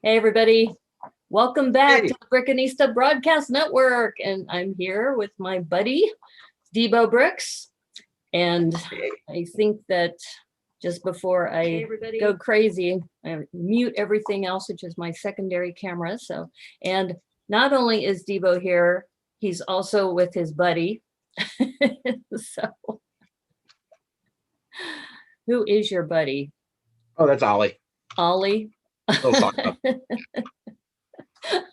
Hey everybody, welcome back Hey, to the Brickanista Broadcast Network. And I'm here with my buddy, Debo Bricks. And hey. I think that just before I go crazy, I mute everything else, which is my secondary camera. And not only is Debo here, he's also with his buddy. So who is your buddy? Oh, that's Ollie. Ollie? We'll talk about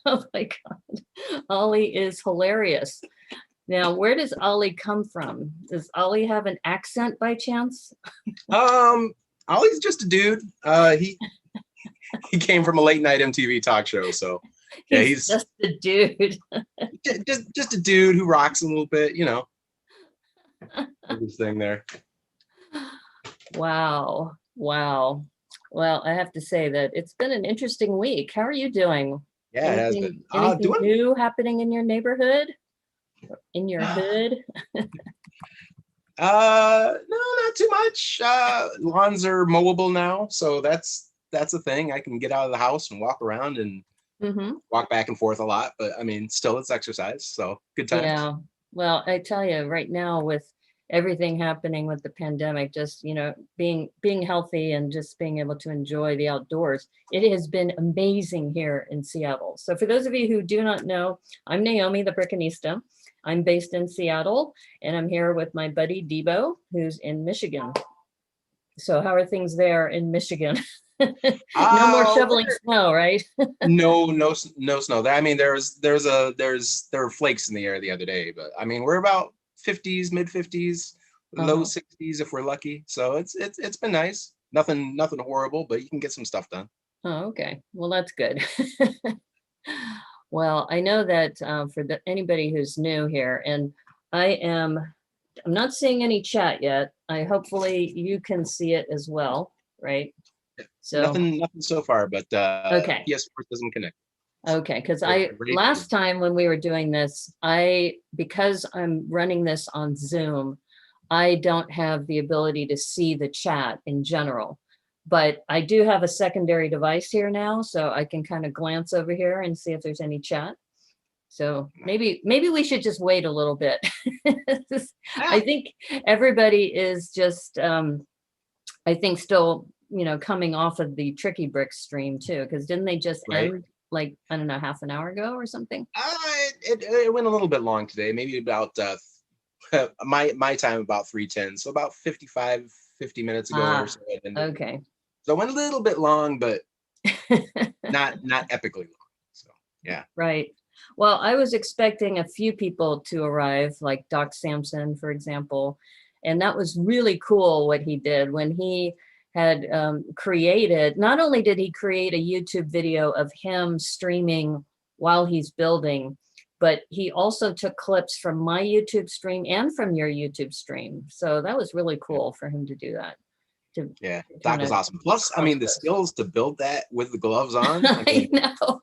Oh my God. Ollie is hilarious. Now, where does Ollie come from? Does Ollie have an accent by chance? Ollie's just a dude. He came from a late night MTV talk show, so yeah, He's just a dude. just a dude who rocks a little bit, this thing there. Wow. Wow. Well, I have to say that it's been an interesting week. How are you doing? Yeah, it has been. Anything Doing new happening in your neighborhood? In your hood? no, not too much. Lawns are mowable now, so that's a thing. I can get out of the house and walk around and walk back and forth a lot, but I mean, still it's exercise, so good times. Yeah. Well, I tell you right now with everything happening with the pandemic, just, being healthy and just being able to enjoy the outdoors, it has been amazing here in Seattle. So for those of you who do not know, I'm Naomi, the Brickanista. I'm based in Seattle, and I'm here with my buddy Debo, who's in Michigan. So how are things there in Michigan? No more shoveling snow, right? No snow. I mean, there were flakes in the air the other day, but I mean, we're about 50s, mid 50s, low 60s if we're lucky. So it's been nice. Nothing horrible, but you can get some stuff done. Oh, okay. Well, that's good. Well, I know that for anybody who's new here, and I'm not seeing any chat yet. Hopefully you can see it as well, right? So nothing so far, but okay. PS4 doesn't connect. Okay, because last time when we were doing this, because I'm running this on Zoom, I don't have the ability to see the chat in general. But I do have a secondary device here now, so I can kind of glance over here and see if there's any chat. So maybe we should just wait a little bit. I think everybody is just, I think still, coming off of the Tricky Bricks stream too, because didn't they just end like, I don't know, half an hour ago or something? It went a little bit long today, maybe about my time about 3:10, so about 50 minutes ago or so. Okay. So it went a little bit long, but not epically long. So yeah. Right. Well, I was expecting a few people to arrive, like Doc Samson, for example, and that was really cool what he did when he had created. Not only did he create a YouTube video of him streaming while he's building, but he also took clips from my YouTube stream and from your YouTube stream. So that was really cool for him to do that. Yeah, Doc was awesome. Plus, I mean, the skills to build that with the gloves on. I mean, I know.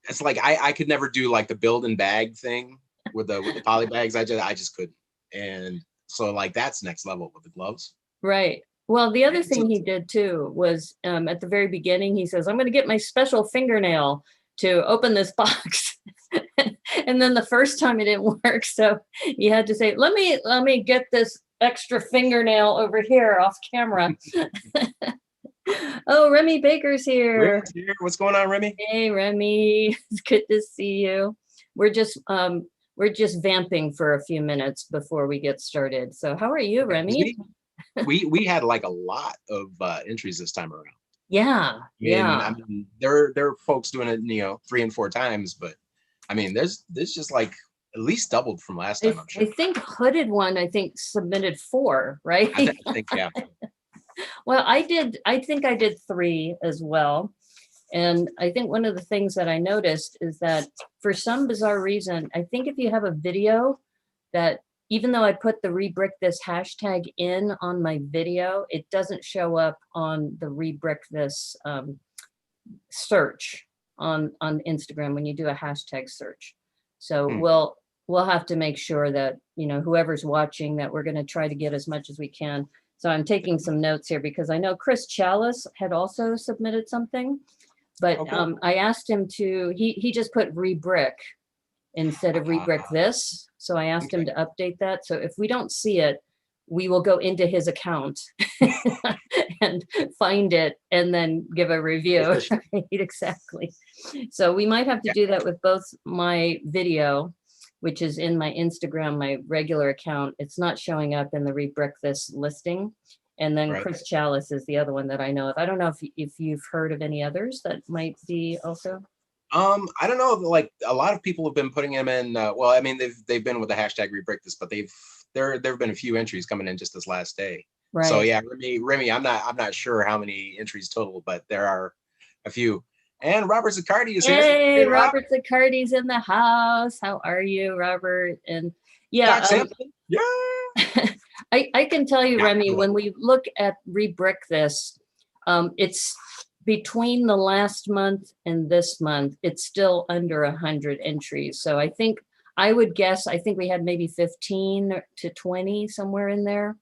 It's like I could never do like the build and bag thing with the poly bags. I just couldn't. And so like that's next level with the gloves. Right. Well, the other thing he did too was at the very beginning, he says, I'm going to get my special fingernail to open this box. And then the first time it didn't work. So he had to say, let me get this extra fingernail over here off camera. Oh, Remy Baker's here. What's going on, Remy? Hey, Remy. It's good to see you. We're just vamping for a few minutes before we get started. So how are you, Remy? We had like a lot of entries this time around. Yeah. I mean, there are folks doing it, 3 and 4 times, but I mean, there's just like at least doubled from last time. I'm sure. I think Hooded One, submitted 4, right? I think yeah. Well, I think I did 3 as well. And I think one of the things that I noticed is that for some bizarre reason, I think if you have a video that, even though I put the Rebrick this hashtag in on my video, it doesn't show up on the Rebrick this search on Instagram when you do a hashtag search. So we'll have to make sure that, whoever's watching, that we're going to try to get as much as we can. So I'm taking some notes here because I know Chris Chalice had also submitted something. But Okay. I asked him to, he just put Rebrick instead of Rebrick this. So I asked him to update that. So if we don't see it, we will go into his account and find it and then give a review. Right, exactly. So we might have to do that with both my video, which is in my Instagram, my regular account. It's not showing up in the Rebrick this listing. And then Chris Chalice is the other one that I know of. I don't know if you've heard of any others that might be also. I don't know. Like a lot of people have been putting them in. Well, I mean, they've been with the hashtag Rebrick this, but there have been a few entries coming in just this last day. Right. So yeah, Remy, I'm not sure how many entries total, but there are a few. And Robert Zaccardi is here. Hey, Robert Zaccardi's in the house. How are you, Robert? And yeah, Doc Sampson. Yeah. I can tell you, Remy, when we look at Rebrick this, it's between the last month and this month, it's still under 100 entries. So I think I would guess, I think we had maybe 15 to 20 somewhere in there.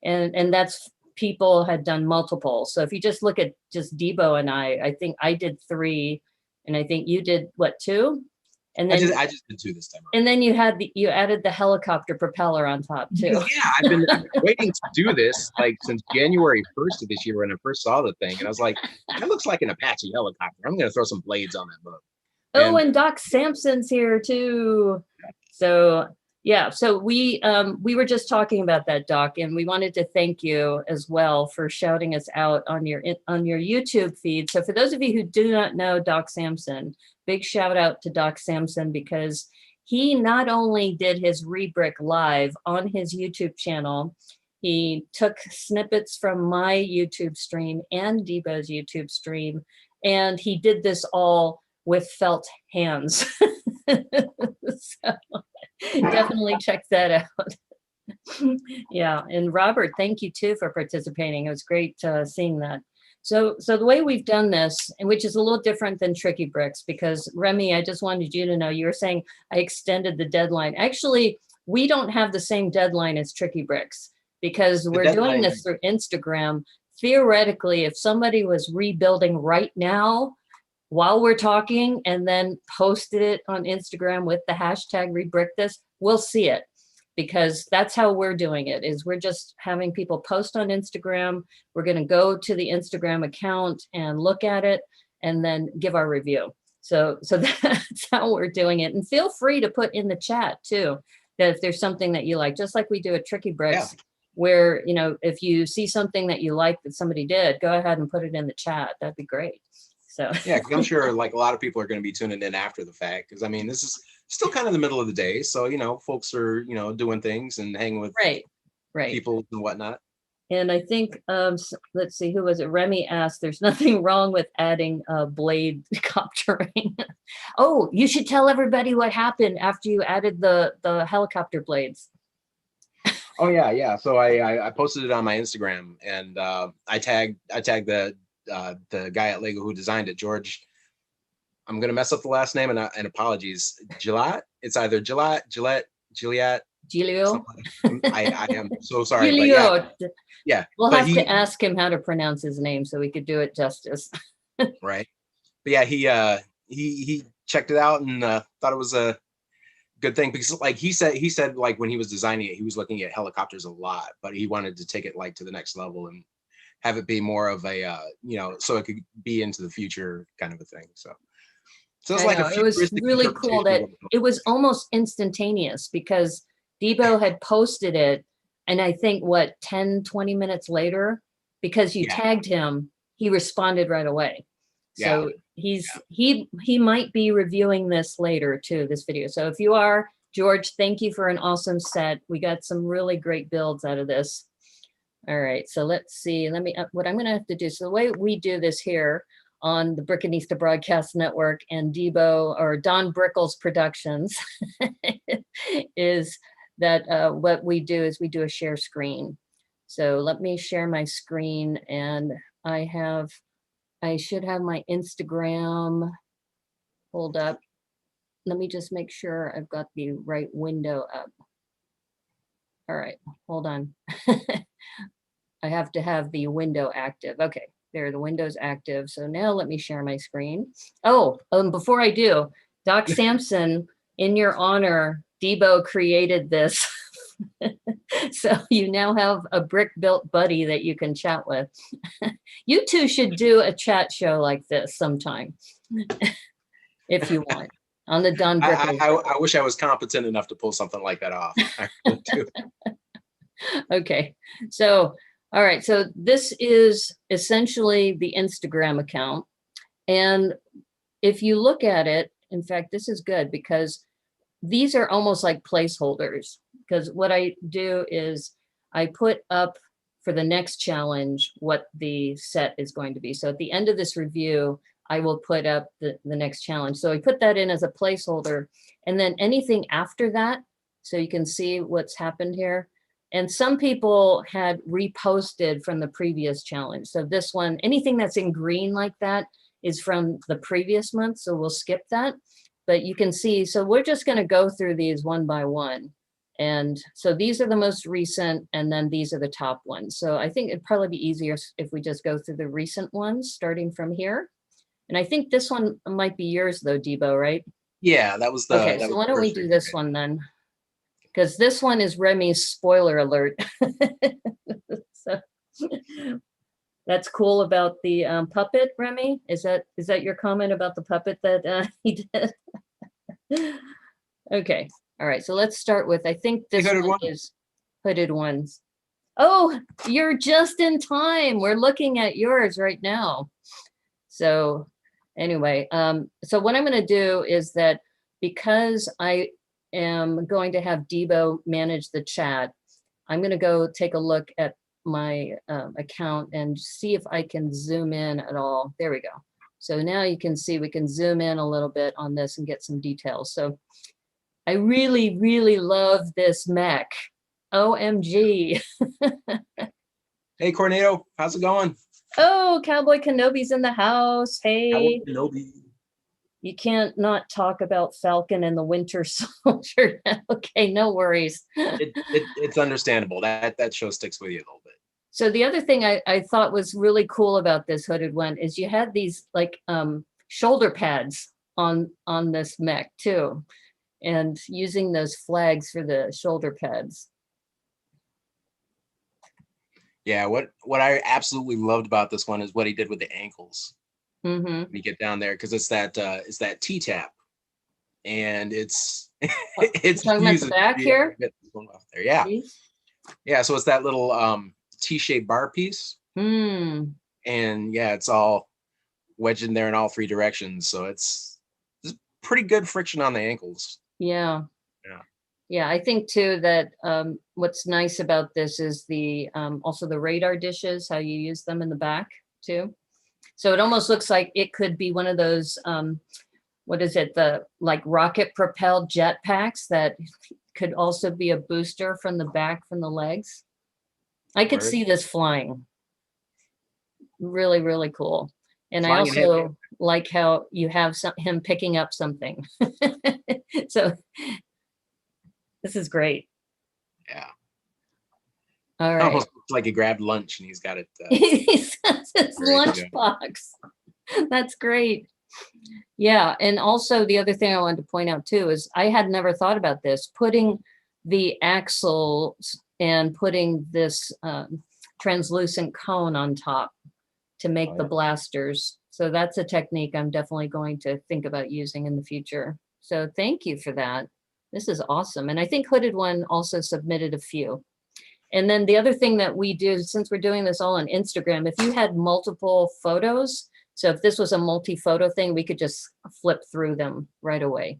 And that's people had done multiple. So if you just look at just Debo and I think I did 3 and I think you did what, 2? And then I just did 2 this time. And then you added the helicopter propeller on top too. Yeah, I've been waiting to do this like since January 1st of this year when I first saw the thing, and I was like, that looks like an Apache helicopter. I'm gonna throw some blades on that boat. Oh, and Doc Sampson's here too. So yeah, so we were just talking about that, Doc, and we wanted to thank you as well for shouting us out on your YouTube feed. So for those of you who do not know Doc Sampson, big shout out to Doc Sampson, because he not only did his Rebrick live on his YouTube channel, he took snippets from my YouTube stream and Debo's YouTube stream, and he did this all with felt hands. So definitely check that out. Yeah, and Robert, thank you too for participating. It was great seeing that. So the way we've done this, and which is a little different than Tricky Bricks, because Remy, I just wanted you to know, you were saying I extended the deadline. Actually, we don't have the same deadline as Tricky Bricks because we're doing this through Instagram. Theoretically, if somebody was rebuilding right now while we're talking and then posted it on Instagram with the hashtag Rebrick this, we'll see it. Because that's how we're doing it, is we're just having people post on Instagram. We're going to go to the Instagram account and look at it and then give our review. So that's how we're doing it. And feel free to put in the chat too, that if there's something that you like, just like we do at Tricky Bricks, where, you know, if you see something that you like that somebody did, go ahead and put it in the chat. That'd be great. So yeah, because I'm sure like a lot of people are going to be tuning in after the fact, because I mean, this is still kind of the middle of the day, so you know, folks are, you know, doing things and hanging with people and whatnot. And I think let's see, who was it? Remy asked, there's nothing wrong with adding blade coptering. Oh, you should tell everybody what happened after you added the helicopter blades. Oh yeah. So I posted it on my Instagram, and I tagged the guy at Lego who designed it, George. I'm gonna mess up the last name, and apologies. Gillette. It's either Gillette. Gilio. I am so sorry. Gilio. But yeah. We'll have to ask him how to pronounce his name so we could do it justice. Right. But yeah, he checked it out and thought it was a good thing, because like he said like when he was designing it, he was looking at helicopters a lot, but he wanted to take it like to the next level and have it be more of a you know, so it could be into the future kind of a thing. So it's like it was really cool that it was almost instantaneous, because Debo had posted it, and I think what, 10-20 minutes later, because you tagged him, he responded right away. So he might be reviewing this later too, this video. So if you are, George, thank you for an awesome set. We got some really great builds out of this. All right, so let's see. Let me, what I'm gonna have to do, so the way we do this here on the Brickanista Broadcast Network and Debo or Don Brickles Productions is that what we do is we do a share screen. So let me share my screen, and I should have my Instagram pulled up. Let me just make sure I've got the right window up. All right, hold on. I have to have the window active. Okay, there, the window's active. So now let me share my screen. Oh, before I do, Doc Sampson, in your honor, Debo created this. So you now have a brick built buddy that you can chat with. You two should do a chat show like this sometime, if you want, on the Don Brick. I wish I was competent enough to pull something like that off. I really do. Okay, so all right, so this is essentially the Instagram account. And if you look at it, in fact, this is good because these are almost like placeholders. Because what I do is I put up for the next challenge what the set is going to be. So at the end of this review, I will put up the next challenge. So I put that in as a placeholder, and then anything after that, so you can see what's happened here. And some people had reposted from the previous challenge. So this one, anything that's in green like that is from the previous month. So we'll skip that. But you can see, so we're just going to go through these one by one. And so these are the most recent, and then these are the top ones. So I think it'd probably be easier if we just go through the recent ones, starting from here. And I think this one might be yours though, Debo, right? Yeah, that was the. Okay, so why don't we do this one then? Because this one is Remy's spoiler alert. So that's cool about the puppet, Remy. Is that your comment about the puppet that he did? Okay. All right, so let's start with, I think this one is hooded ones. Oh, you're just in time. We're looking at yours right now. So anyway, so what I'm going to do is that because I am going to have Debo manage the chat, I'm going to go take a look at my account and see if I can zoom in at all. There we go. So now you can see we can zoom in a little bit on this and get some details. So I really, really love this mech. OMG. Hey, Cornado, how's it going? Oh, Cowboy Kenobi's in the house. Hey. Kenobi. You can't not talk about Falcon and the Winter Soldier. Okay, no worries. It's understandable. That show sticks with you a little bit. So the other thing I thought was really cool about this hooded one is you had these like shoulder pads on this mech too, and using those flags for the shoulder pads. Yeah, what I absolutely loved about this one is what he did with the ankles. Mm-hmm. When you get down there, because it's that T-tap, and it's it's talking about the back here. There. Yeah, yeah. So it's that little T-shaped bar piece, and yeah, it's all wedged in there in all three directions. So it's pretty good friction on the ankles. Yeah. Yeah, I think too that what's nice about this is the also the radar dishes, how you use them in the back too. So it almost looks like it could be one of those, what is it, the like rocket propelled jet packs that could also be a booster from the back, from the legs. I could see this flying. Really, really cool. And flying, I also like how you have him picking up something. So this is great. Yeah. All right. Almost looks like he grabbed lunch and he's got it. He's his lunchbox. That's great. Yeah. And also the other thing I wanted to point out too is I had never thought about this, putting the axles and putting this translucent cone on top to make the blasters. So that's a technique I'm definitely going to think about using in the future. So thank you for that. This is awesome. And I think Hooded One also submitted a few. And then the other thing that we do, since we're doing this all on Instagram, if you had multiple photos, so if this was a multi-photo thing, we could just flip through them right away.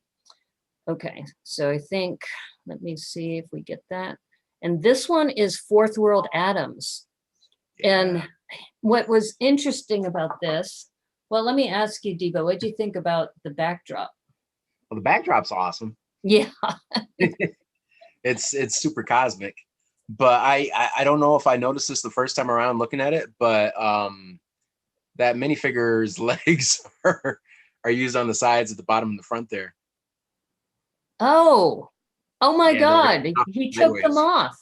Okay, so I think, let me see if we get that. And this one is Fourth World Atoms. Yeah. And what was interesting about this, well, let me ask you, Debo, what did you think about the backdrop? Well, the backdrop's awesome. Yeah. It's super cosmic. But I don't know if I noticed this the first time around looking at it, but that minifigure's legs are used on the sides at the bottom and the front there. Oh my God. He took them off.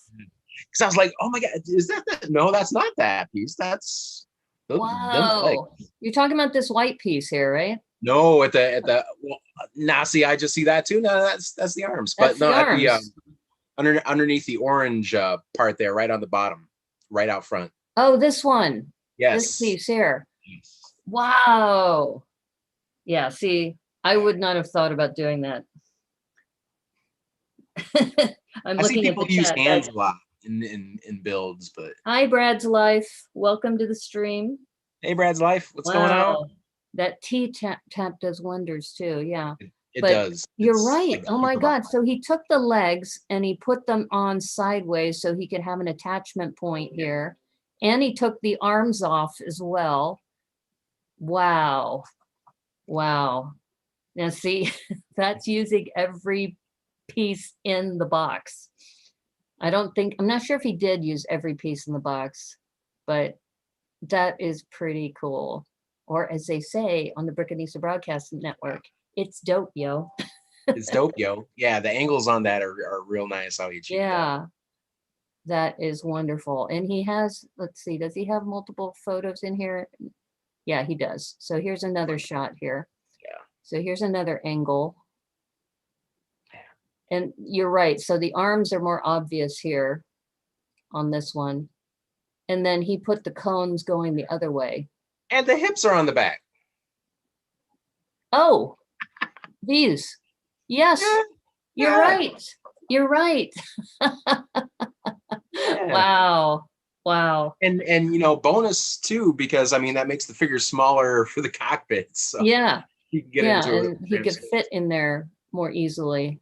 Because I was like, oh my God, is that? No, that's not that piece. That's Them Wow. flags. You're talking about this white piece here, right? No, at the well, now see, I just see that too. No, that's the arms, but That's no, the at the arms. underneath the orange part there, right on the bottom, right out front. Oh, this one. This Yes. piece here. Yes. Wow. Yeah, see, I would not have thought about doing that. I'm I see looking at people the use chat. hands a lot in builds, but Hi, Brad's Life. Welcome to the stream. hey, Brad's Life, what's going on? Wow. That T tap does wonders too. Yeah. It But does. you're It's right. like Oh my super buff. God. So he took the legs and he put them on sideways so he could have an attachment point here. And he took the arms off as well. Wow. Wow. Now see, that's using every piece in the box. I'm not sure if he did use every piece in the box, but that is pretty cool. Or as they say on the Brickanista Broadcast Network, it's dope, yo. It's dope, yo. Yeah, the angles on that are real nice how he achieved that. Yeah, that is wonderful. And he has, let's see, does he have multiple photos in here? Yeah, he does. So here's another shot here. Yeah. So here's another angle. And you're right. So the arms are more obvious here on this one. And then he put the cones going the other way. And the hips are on the back. Oh, these. Yes, Yeah. you're Yeah. right. You're right. Yeah. Wow. Wow. And you know, bonus too, because I mean that makes the figure smaller for the cockpit. So Yeah. you can get Yeah. into it. And he could fit in there more easily.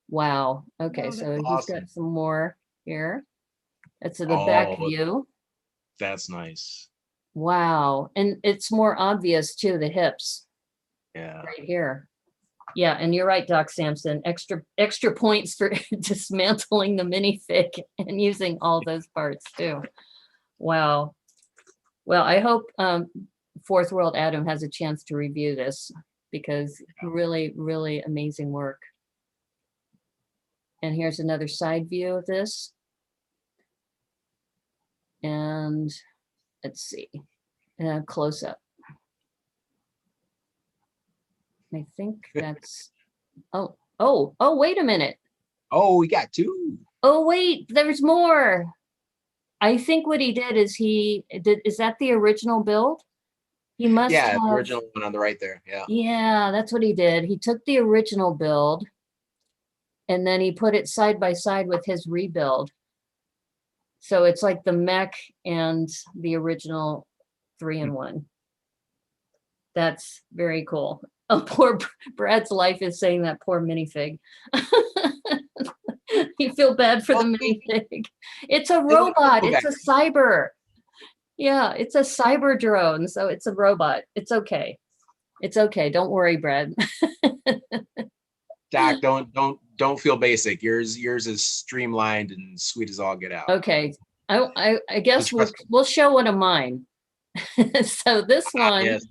Wow. Okay. Oh, So he's awesome. got some more here. That's the back view. That's nice. Wow. And it's more obvious too, the hips. Yeah. Right here. Yeah, and you're right, Doc Sampson. Extra points for dismantling the minifig and using all those parts too. Wow. Well, I hope Fourth World Adam has a chance to review this because really, really amazing work. And here's another side view of this. And let's see, close up. I think that's, oh, wait a minute. Oh, we got two. Oh, wait, there's more. I think what he did is is that the original build? He must have. The original one on the right there. Yeah. Yeah, that's what he did. He took the original build and then he put it side by side with his rebuild. So it's like the mech and the original 3-in-1. That's very cool. Oh, poor Brad's Life is saying that poor minifig. You feel bad for the minifig. It's a robot. It's a cyber. Yeah, it's a cyber drone. So it's a robot. It's okay. It's okay. Don't worry, Brad. Doc, don't feel basic. Yours is streamlined and sweet as all get out. Okay. I guess we'll show one of mine. So this one, yes.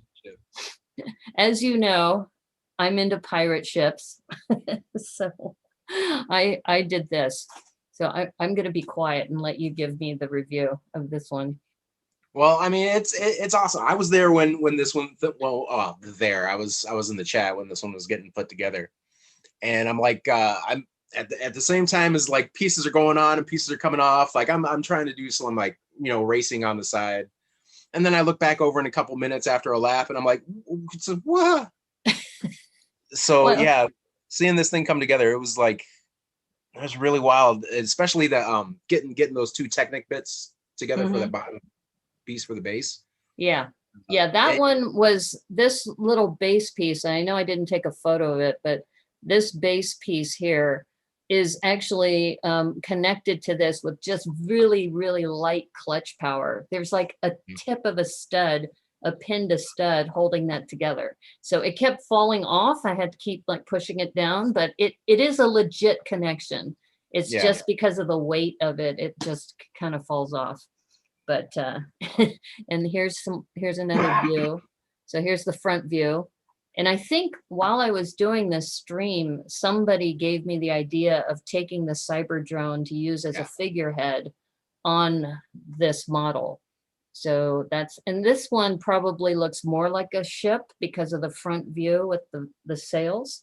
As you know, I'm into pirate ships. So I did this. So I'm going to be quiet and let you give me the review of this one. Well, I mean, it's awesome. I was there when this one. I was in the chat when this one was getting put together, and I'm like, I'm at the same time as like pieces are going on and pieces are coming off. Like I'm trying to do some like racing on the side, and then I look back over in a couple minutes after a lap, and I'm like, what? So well, yeah, seeing this thing come together, it was really wild, especially the getting those two Technic bits together for the bottom piece for the base. Yeah. That one was this little base piece. I know I didn't take a photo of it, but this base piece here is actually connected to this with just really, really light clutch power. There's like a tip of a stud, a pinned a stud holding that together. So it kept falling off. I had to keep like pushing it down, but it is a legit connection. It's just because of the weight of it, it just kind of falls off. But and here's another view. So here's the front view. And I think while I was doing this stream, somebody gave me the idea of taking the cyber drone to use as a figurehead on this model. So and this one probably looks more like a ship because of the front view with the sails.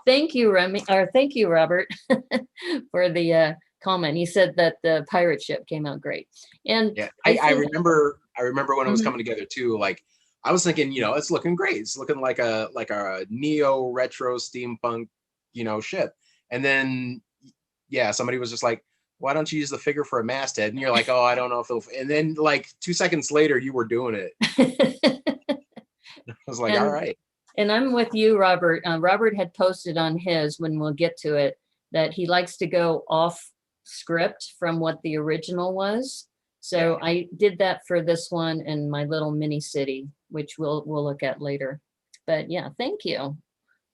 Thank you, Remy, or thank you, Robert, for the comment. He said that the pirate ship came out great. And yeah, I I think, remember when it was Mhm. coming together too. Like I was thinking, it's looking great. It's looking like a neo retro steampunk, ship. And then yeah, somebody was just like, why don't you use the figure for a masthead? And you're like, oh, I don't know if it'll. And then like 2 seconds later, you were doing it. I was like, all and right. And I'm with you, Robert. Robert had posted on his, when we'll get to it, that he likes to go off script from what the original was. So Yeah. I did that for this one and my little mini city, which we'll look at later. But yeah, thank you.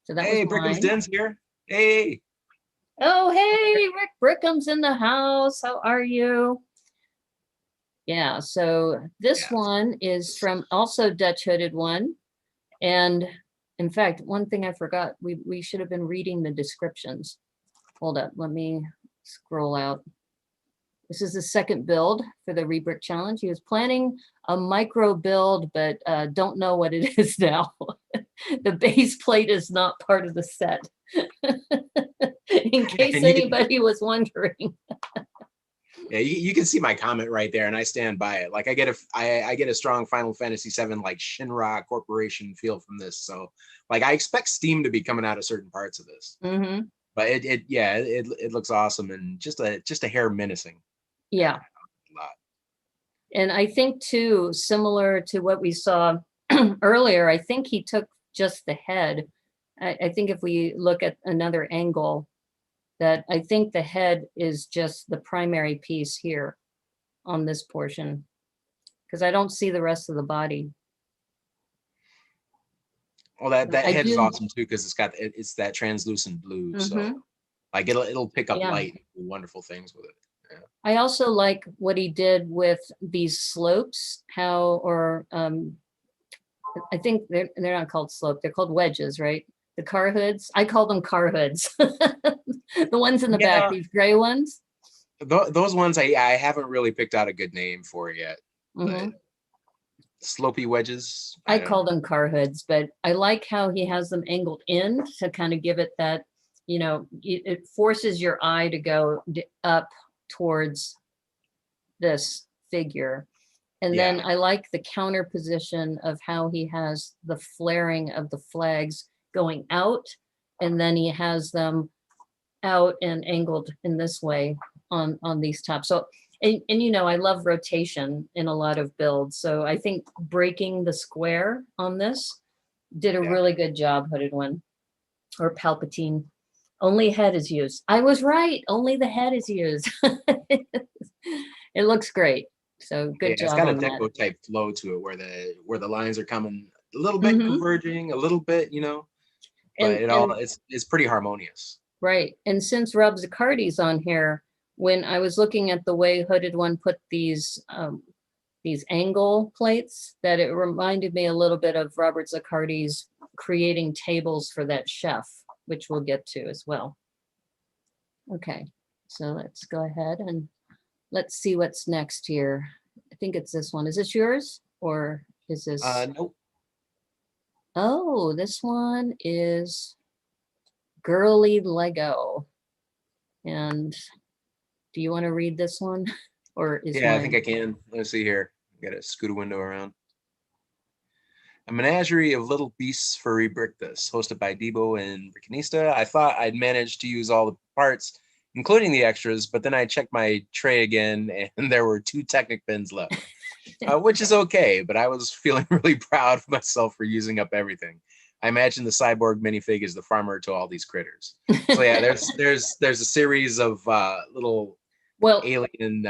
So that was Hey, Brickham's mine. Den's here. Hey. Oh, hey, Rick Brickham's in the house. How are you? Yeah, so this Yeah. one is from also Dutch Hooded One. And in fact, one thing I forgot, we should have been reading the descriptions. Hold up, let me scroll out. This is the second build for the Rebrick Challenge. He was planning a micro build, but don't know what it is now. The base plate is not part of the set. In case And anybody was wondering. yeah, you can see my comment right there, and I stand by it. Like I get a strong Final Fantasy VII like Shinra Corporation feel from this. So like I expect steam to be coming out of certain parts of this. Mm-hmm. But it looks awesome and just a hair menacing. Yeah. A lot. And I think too, similar to what we saw earlier, I think he took just the head. I think if we look at another angle, that I think the head is just the primary piece here on this portion, because I don't see the rest of the body. Well, that I head is do. awesome too because it's that translucent blue. So Mm-hmm. like it'll pick up Yeah. light and do wonderful things with it. Yeah. I also like what he did with these slopes, I think they're not called slope, they're called wedges, right? The car hoods. I call them car hoods. The ones in the back, Yeah, these gray ones. those ones I haven't really picked out a good name for yet, but Mhm. slopey wedges. I I don't call know. them car hoods, but I like how he has them angled in to kind of give it that, it forces your eye to go up towards this figure. And then Yeah, I like the counter position of how he has the flaring of the flags going out, and then he has them out and angled in this way on these tops. So, and I love rotation in a lot of builds. So I think breaking the square on this did a yeah. really good job, Hooded One, or Palpatine. Only head is used. I was right. Only the head is used. It looks great. So Yeah, good it's job got a on that. deco type flow to it where the lines are coming a little bit Hmm. converging, a little bit, but And it's pretty harmonious. right. And since Rob Zaccardi's on here, when I was looking at the way Hooded One put these angle plates, that it reminded me a little bit of Robert Zaccardi's creating tables for that chef, which we'll get to as well. Okay, so let's go ahead and let's see what's next here. I think it's this one. Is this yours or is this? Nope. Oh, this one is Girly Lego. And do you want to read this one or is Yeah, I think mine? I can. Let's see here. Got to scoot a window around. A menagerie of little beasts for Rebrick This, hosted by Debo and Brickanista. I thought I'd managed to use all the parts, including the extras, but then I checked my tray again and there were 2 Technic pins left, which is okay, but I was feeling really proud of myself for using up everything. I imagine the Cyborg Minifig is the farmer to all these critters. So yeah, there's a series of little Well, alien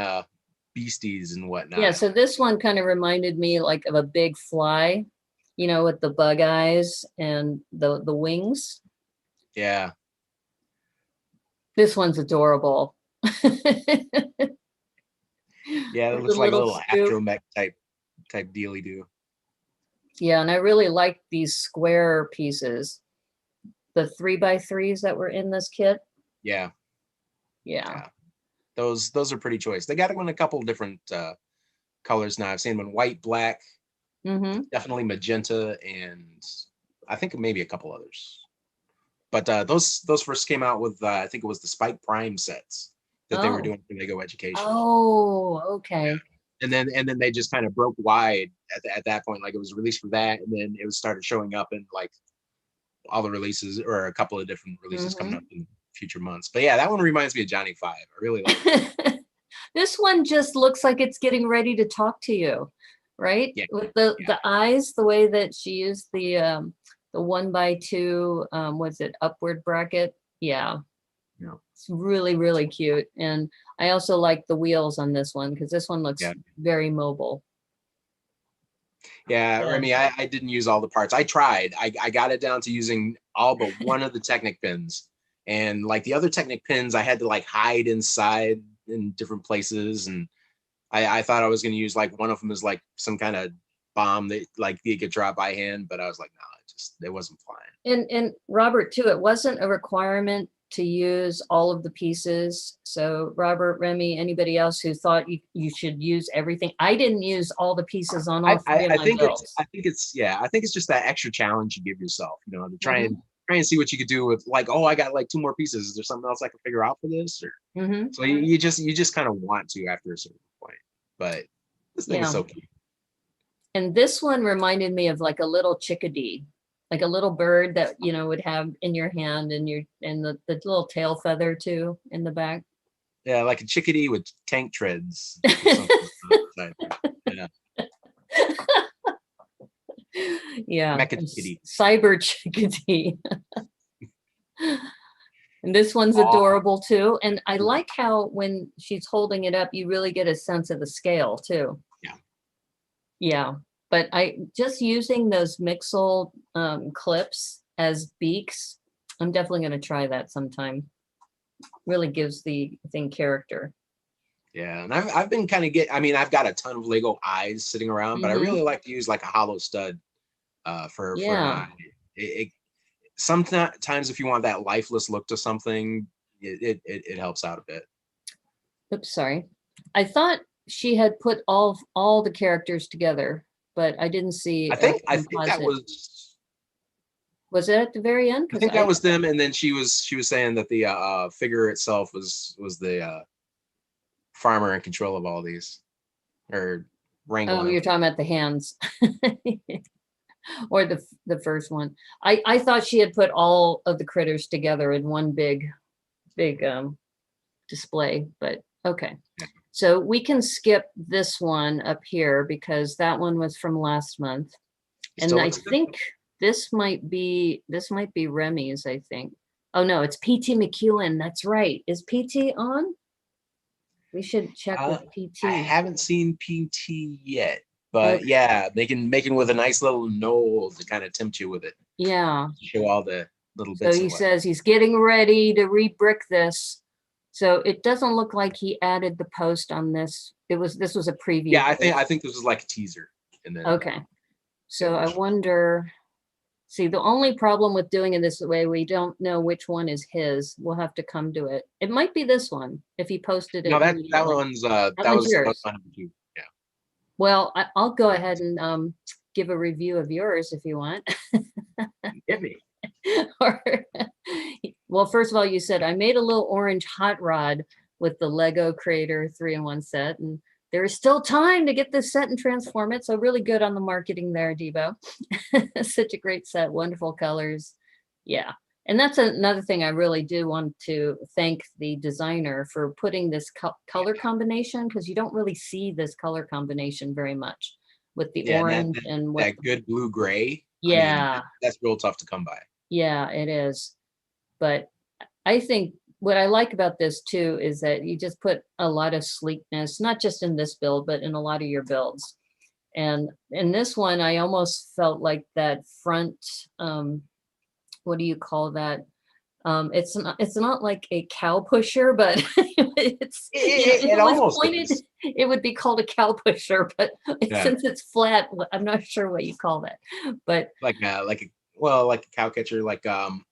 beasties and yeah, whatnot. so this one kind of reminded me like of a big fly, with the bug eyes and the wings. Yeah. This one's adorable. Yeah, it With the looks like a little little scoop. astromech type dealy do. Yeah, and I really like these square pieces. The 3x3s that were in this kit. Yeah, Yeah. yeah. Those are pretty choice. They got them in a couple different colors now. I've seen them in white, black, Mm-hmm. definitely magenta, and I think maybe a couple others. But those first came out with I think it was the Spike Prime sets that they were Oh. doing for Lego Education. Oh, okay. Yeah. And then they just kind of broke wide at that point. Like it was released for that, and then it was started showing up in like all the releases, or a couple of different releases coming up in future months. But yeah, that one reminds me of Johnny Five. I really like it. This one just looks like it's getting ready to talk to you, right? Yeah. With the eyes, the way that she used the 1x2 was it upward bracket? Yeah. Yeah. It's really, really cute. And I also like the wheels on this one because this one looks very mobile. Yeah, Remy, I didn't use all the parts. I tried. I got it down to using all but one of the Technic pins. And like the other Technic pins, I had to like hide inside in different places. And I thought I was going to use like one of them as like some kind of bomb that like you could drop by hand. But I was like, no, it wasn't flying. And Robert, too, it wasn't a requirement to use all of the pieces. So Robert, Remy, anybody else who thought you should use everything. I didn't use all the pieces on all three of my builds. I think it's just that extra challenge you give yourself, you know, to try and see what you could do with like, oh, I got like 2 more pieces. Is there something else I can figure out for this? Or so you just kind of want to after a certain point. But this thing is so cute. And this one reminded me of like a little chickadee, like a little bird that, you know, would have in your hand and the little tail feather too in the back. Yeah, like a chickadee with tank treads. Yeah. Yeah. Mecha chickadee. Cyber chickadee. And this one's adorable too. And I like how when she's holding it up, you really get a sense of the scale too. Yeah. Yeah. But I just using those Mixel clips as beaks, I'm definitely going to try that sometime. Really gives the thing character. Yeah, and I've been kind of I've got a ton of Lego eyes sitting around, but I really like to use like a hollow stud for an eye. Sometimes if you want that lifeless look to something, it helps out a bit. Oops, sorry. I thought she had put all the characters together, but I didn't see. I think that was it at the very end? I think that was them, and then she was saying that the figure itself was the farmer in control of all these, or wrangling. Oh, you're talking about the hands. Or the first one. I thought she had put all of the critters together in one big display, but okay. So we can skip this one up here because that one was from last month. And I think this might be Remy's, I think. Oh no, it's PT McEwen. That's right. Is PT on? We should check with PT. I haven't seen PT yet. But yeah, making with a nice little knoll to kind of tempt you with it. Yeah. Show all the little bits. So he says he's getting ready to rebrick this. So it doesn't look like he added the post on this. This was a preview. Yeah, I think this was like a teaser. And then So I wonder. See, the only problem with doing it this way, we don't know which one is his. We'll have to come to it. It might be this one if he posted it. No, that one's that was yours. Yeah. Well, I'll go ahead and give a review of yours if you want. Get me. Well, first of all, you said I made a little orange hot rod with the Lego Creator 3-in-1 set, and there is still time to get this set and transform it. So really good on the marketing there, Debo. Such a great set, wonderful colors. Yeah. And that's another thing I really do want to thank the designer for putting this color combination, because you don't really see this color combination very much with the orange and that good blue gray. Yeah. I mean, that's real tough to come by. Yeah, it is. But I think what I like about this too is that you just put a lot of sleekness, not just in this build, but in a lot of your builds. And in this one, I almost felt like that front, what do you call that? It's not like a cow pusher, but it almost pointed. It would be called a cow pusher, but since it's flat, I'm not sure what you call that. But like a cow catcher,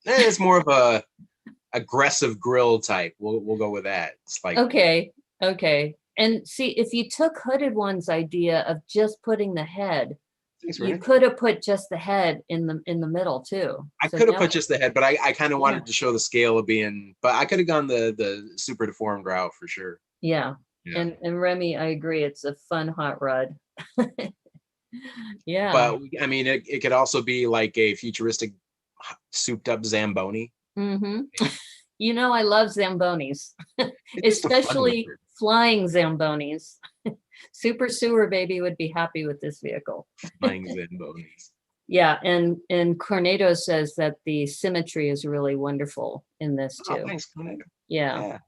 it's more of a aggressive grill type. We'll go with that. It's like okay. And see, if you took Hooded One's idea of just putting the head, Thanks, you Renee. could have put just the head in the middle too. I So could have now- put just the head, but I kind of wanted to show the scale of being, but I could have gone the super deformed route for sure. Yeah. Yeah. And Remy, I agree. It's a fun hot rod. Yeah. But I mean, it could also be like a futuristic souped up Zamboni. Mm-hmm. You know, I love Zambonis, It's just a fun especially word. flying Zambonis. Super Sewer Baby would be happy with this vehicle. Flying Zambonis. Yeah, and Cornado says that the symmetry is really wonderful in this too. Oh, thanks, Cornado. Yeah. Yeah.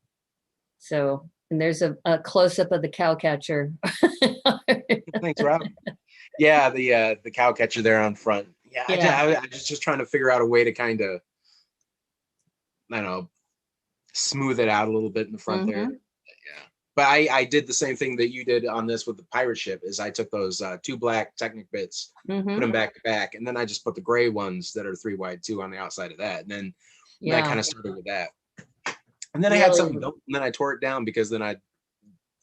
So, and there's a close up of the cow catcher. Thanks, Rob. Yeah, the cow catcher there on front. Yeah, Yeah. I was just trying to figure out a way to kind of, I don't know, smooth it out a little bit in the front there. Yeah. But I did the same thing that you did on this with the pirate ship, is I took those 2 black Technic bits, put them back to back, and then I just put the gray ones that are 3 wide too on the outside of that. And then I kind of started with that. And then I had something built, and then I tore it down because then I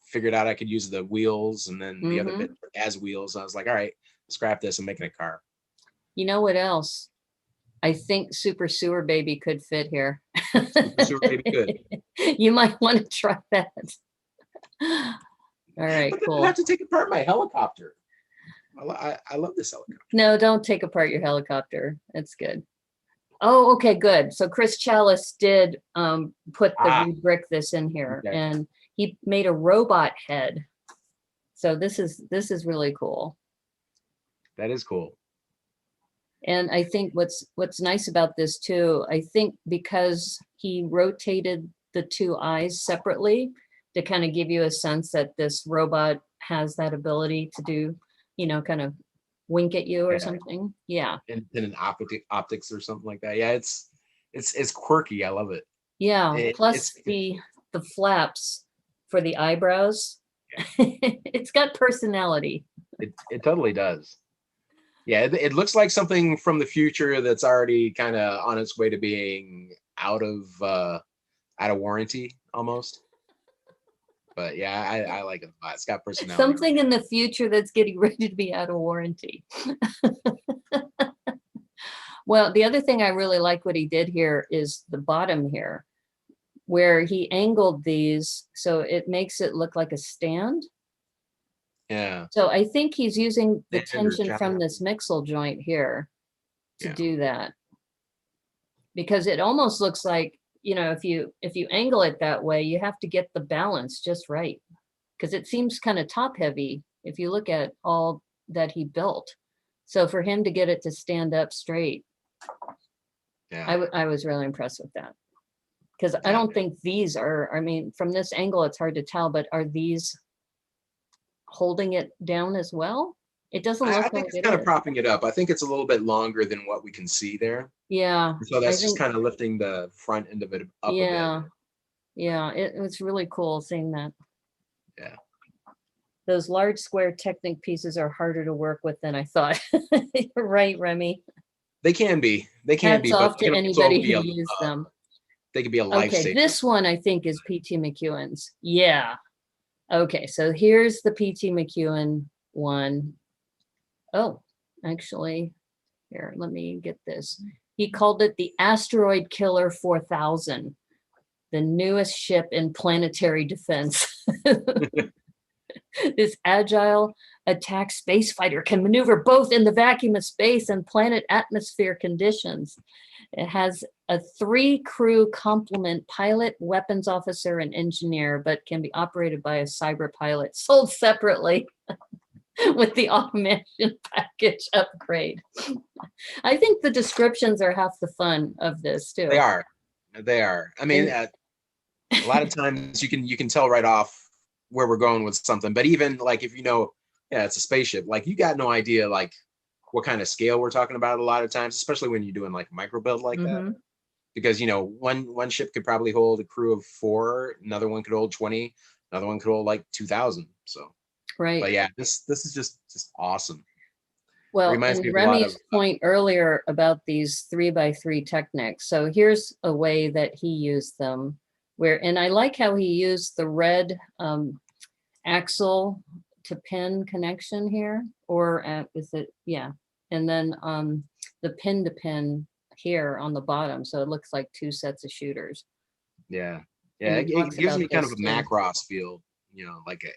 figured out I could use the wheels and then the other bit as wheels. I was like, all right, scrap this and make it a car. You know what else? I think Super Sewer Baby could fit here. Super Sewer Baby could. You might want to try that. All right, But then cool. I have to take apart my helicopter. I love this helicopter. No, don't take apart your helicopter. That's good. Oh, okay, good. So Chris Chalice did put the Rebrick this in here, and he made a robot head. So this is really cool. That is cool. And I think what's nice about this too, I think because he rotated the 2 eyes separately to kind of give you a sense that this robot has that ability to do, you know, kind of wink at you or something. Yeah. And an optics or something like that. Yeah, it's quirky. I love it. Yeah. Plus the flaps for the eyebrows. It's got personality. It totally does. Yeah, it looks like something from the future that's already kind of on its way to being out of warranty almost. But yeah, I like it a lot. It's got personality. Something in the future that's getting ready to be out of warranty. Well, the other thing I really like what he did here is the bottom here, where he angled these so it makes it look like a stand. Yeah. So I think he's using the tension from this mixel joint here to do that. Because it almost looks like, you know, if you angle it that way, you have to get the balance just right. Because it seems kind of top heavy if you look at all that he built. So for him to get it to stand up straight, I was really impressed with that. Because I don't think these are, I mean, from this angle, it's hard to tell, but are these holding it down as well? It doesn't look like I think it's kind of propping it up. I think it's a little bit longer than what we can see there. Yeah. So that's just kind of lifting the front end of it up a bit. Yeah, it was really cool seeing that. Yeah. Those large square Technic pieces are harder to work with than I thought. You're right, Remy. They can be. They can be. Hats off but to anybody who used them. They could be a lifesaver. Okay, this one I think is PT McEwen's. Yeah. Okay, so here's the PT McEwen one. Oh, actually, here, let me get this. He called it the Asteroid Killer 4000, the newest ship in planetary defense. This agile attack space fighter can maneuver both in the vacuum of space and planet atmosphere conditions. It has a 3-crew complement: pilot, weapons officer, and engineer, but can be operated by a cyber pilot, sold separately with the automation package upgrade. I think the descriptions are half the fun of this too. They are. They are. I mean, a lot of times you can tell right off where we're going with something, but even like if you know, yeah, it's a spaceship, like you got no idea like what kind of scale we're talking about a lot of times, especially when you're doing like micro build like that. Because, you know, one ship could probably hold a crew of 4, another one could hold 20, another one could hold like 2,000. So, right. But yeah, this is just awesome. Well, and Remy's point earlier about these 3x3 Technics. So here's a way that he used them, where, and I like how he used the red axle to pin connection here, or is it, yeah. And then the pin to pin here on the bottom. So it looks like 2 sets of shooters. Yeah. And Yeah, he it talks gives about me kind of this a too. Macross feel, like a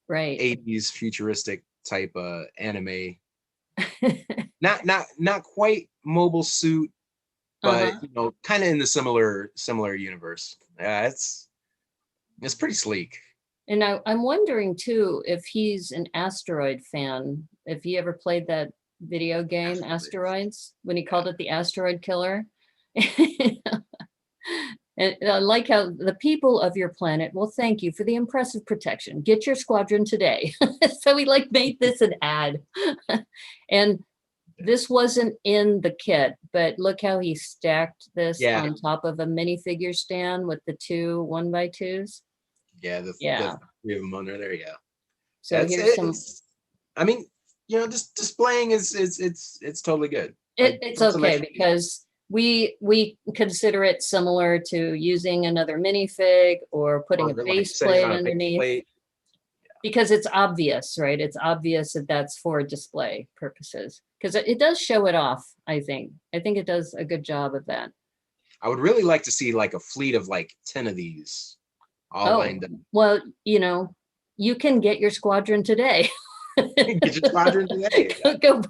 Right. 80s futuristic type anime. Not quite mobile suit, but kind of in the similar universe. Yeah, it's pretty sleek. And I'm wondering too if he's an asteroid fan. If he ever played that video game, Asteroids, when he called it the Asteroid Killer. And I like how the people of your planet will thank you for the impressive protection. Get your squadron today. So he like made this an ad. And this wasn't in the kit, but look how he stacked this on top of a minifigure stand with the 2 1x2s. Yeah, the 3 of them under there. Yeah. So here's some. I mean, just displaying it's totally good. It's okay because we consider it similar to using another minifig or putting a base plate underneath. Because it's obvious, right? It's obvious that that's for display purposes because it does show it off. I think it does a good job of that. I would really like to see like a fleet of like 10 of these all lined up. Well, you can get your squadron today. Get your squadron today.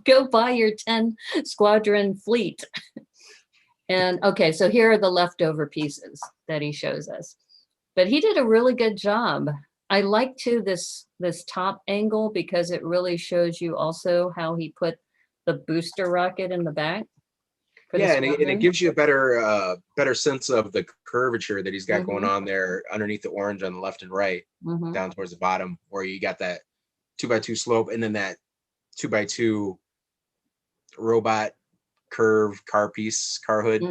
Go buy your 10 squadron fleet. And okay, so here are the leftover pieces that he shows us. But he did a really good job. I like too this top angle because it really shows you also how he put the booster rocket in the back. Yeah, and it gives you a better sense of the curvature that he's got going on there underneath the orange on the left and right, down towards the bottom, where you got that 2x2 slope and then that 2x2 robot curve car hood.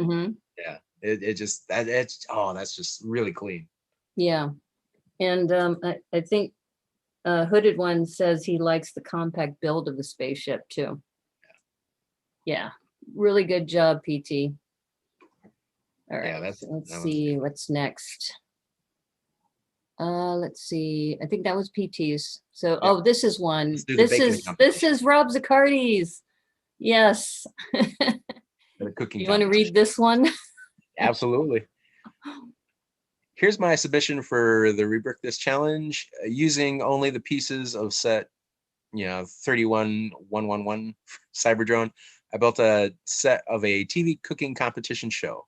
Yeah, that's just really clean. Yeah. And I think Hooded One says he likes the compact build of the spaceship too. Yeah, really good job, PT. All right, let's see what's next. Let's see. I think that was PT's. So, this is one. This is Rob Zaccardi's. Yes. You want to read this one? Absolutely. Here's my submission for the Rebrick This challenge. Using only the pieces of set, 31111 Cyberdrone, I built a set of a TV cooking competition show.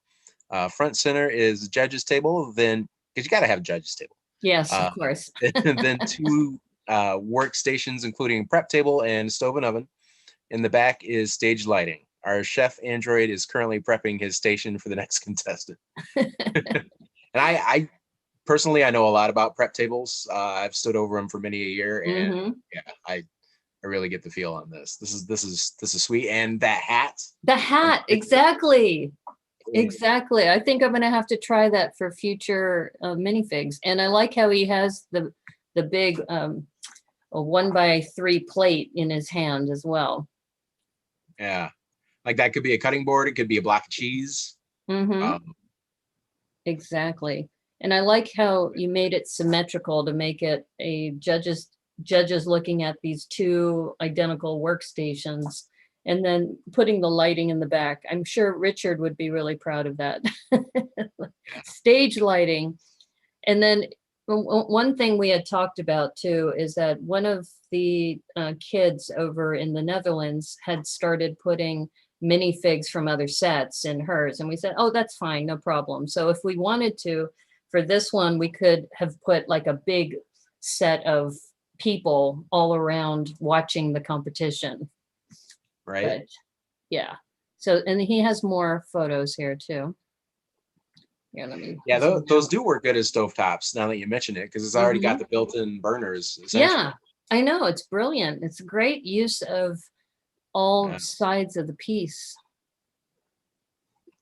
Front center is judges table, then because you got to have a judges table. Yes, of course. And then 2 workstations, including prep table and stove and oven. In the back is stage lighting. Our chef android is currently prepping his station for the next contestant. And I personally, I know a lot about prep tables. I've stood over them for many a year, and I really get the feel on this. This is sweet, and that hat. The hat, exactly. Exactly. I think I'm going to have to try that for future minifigs. And I like how he has the big a 1x3 plate in his hand as well. Yeah, like that could be a cutting board. It could be a block of cheese. Exactly. And I like how you made it symmetrical to make it a judges looking at these 2 identical workstations and then putting the lighting in the back. I'm sure Richard would be really proud of that. Stage lighting. And then one thing we had talked about too is that one of the kids over in the Netherlands had started putting minifigs from other sets in hers. And we said, oh, that's fine, no problem. So if we wanted to, for this one, we could have put like a big set of people all around watching the competition. Right. But, yeah. So, and he has more photos here too. Here, let me. Yeah, those do work good as stovetops now that you mention it, because it's already got the built-in burners. Yeah, I know. It's brilliant. It's a great use of all sides of the piece.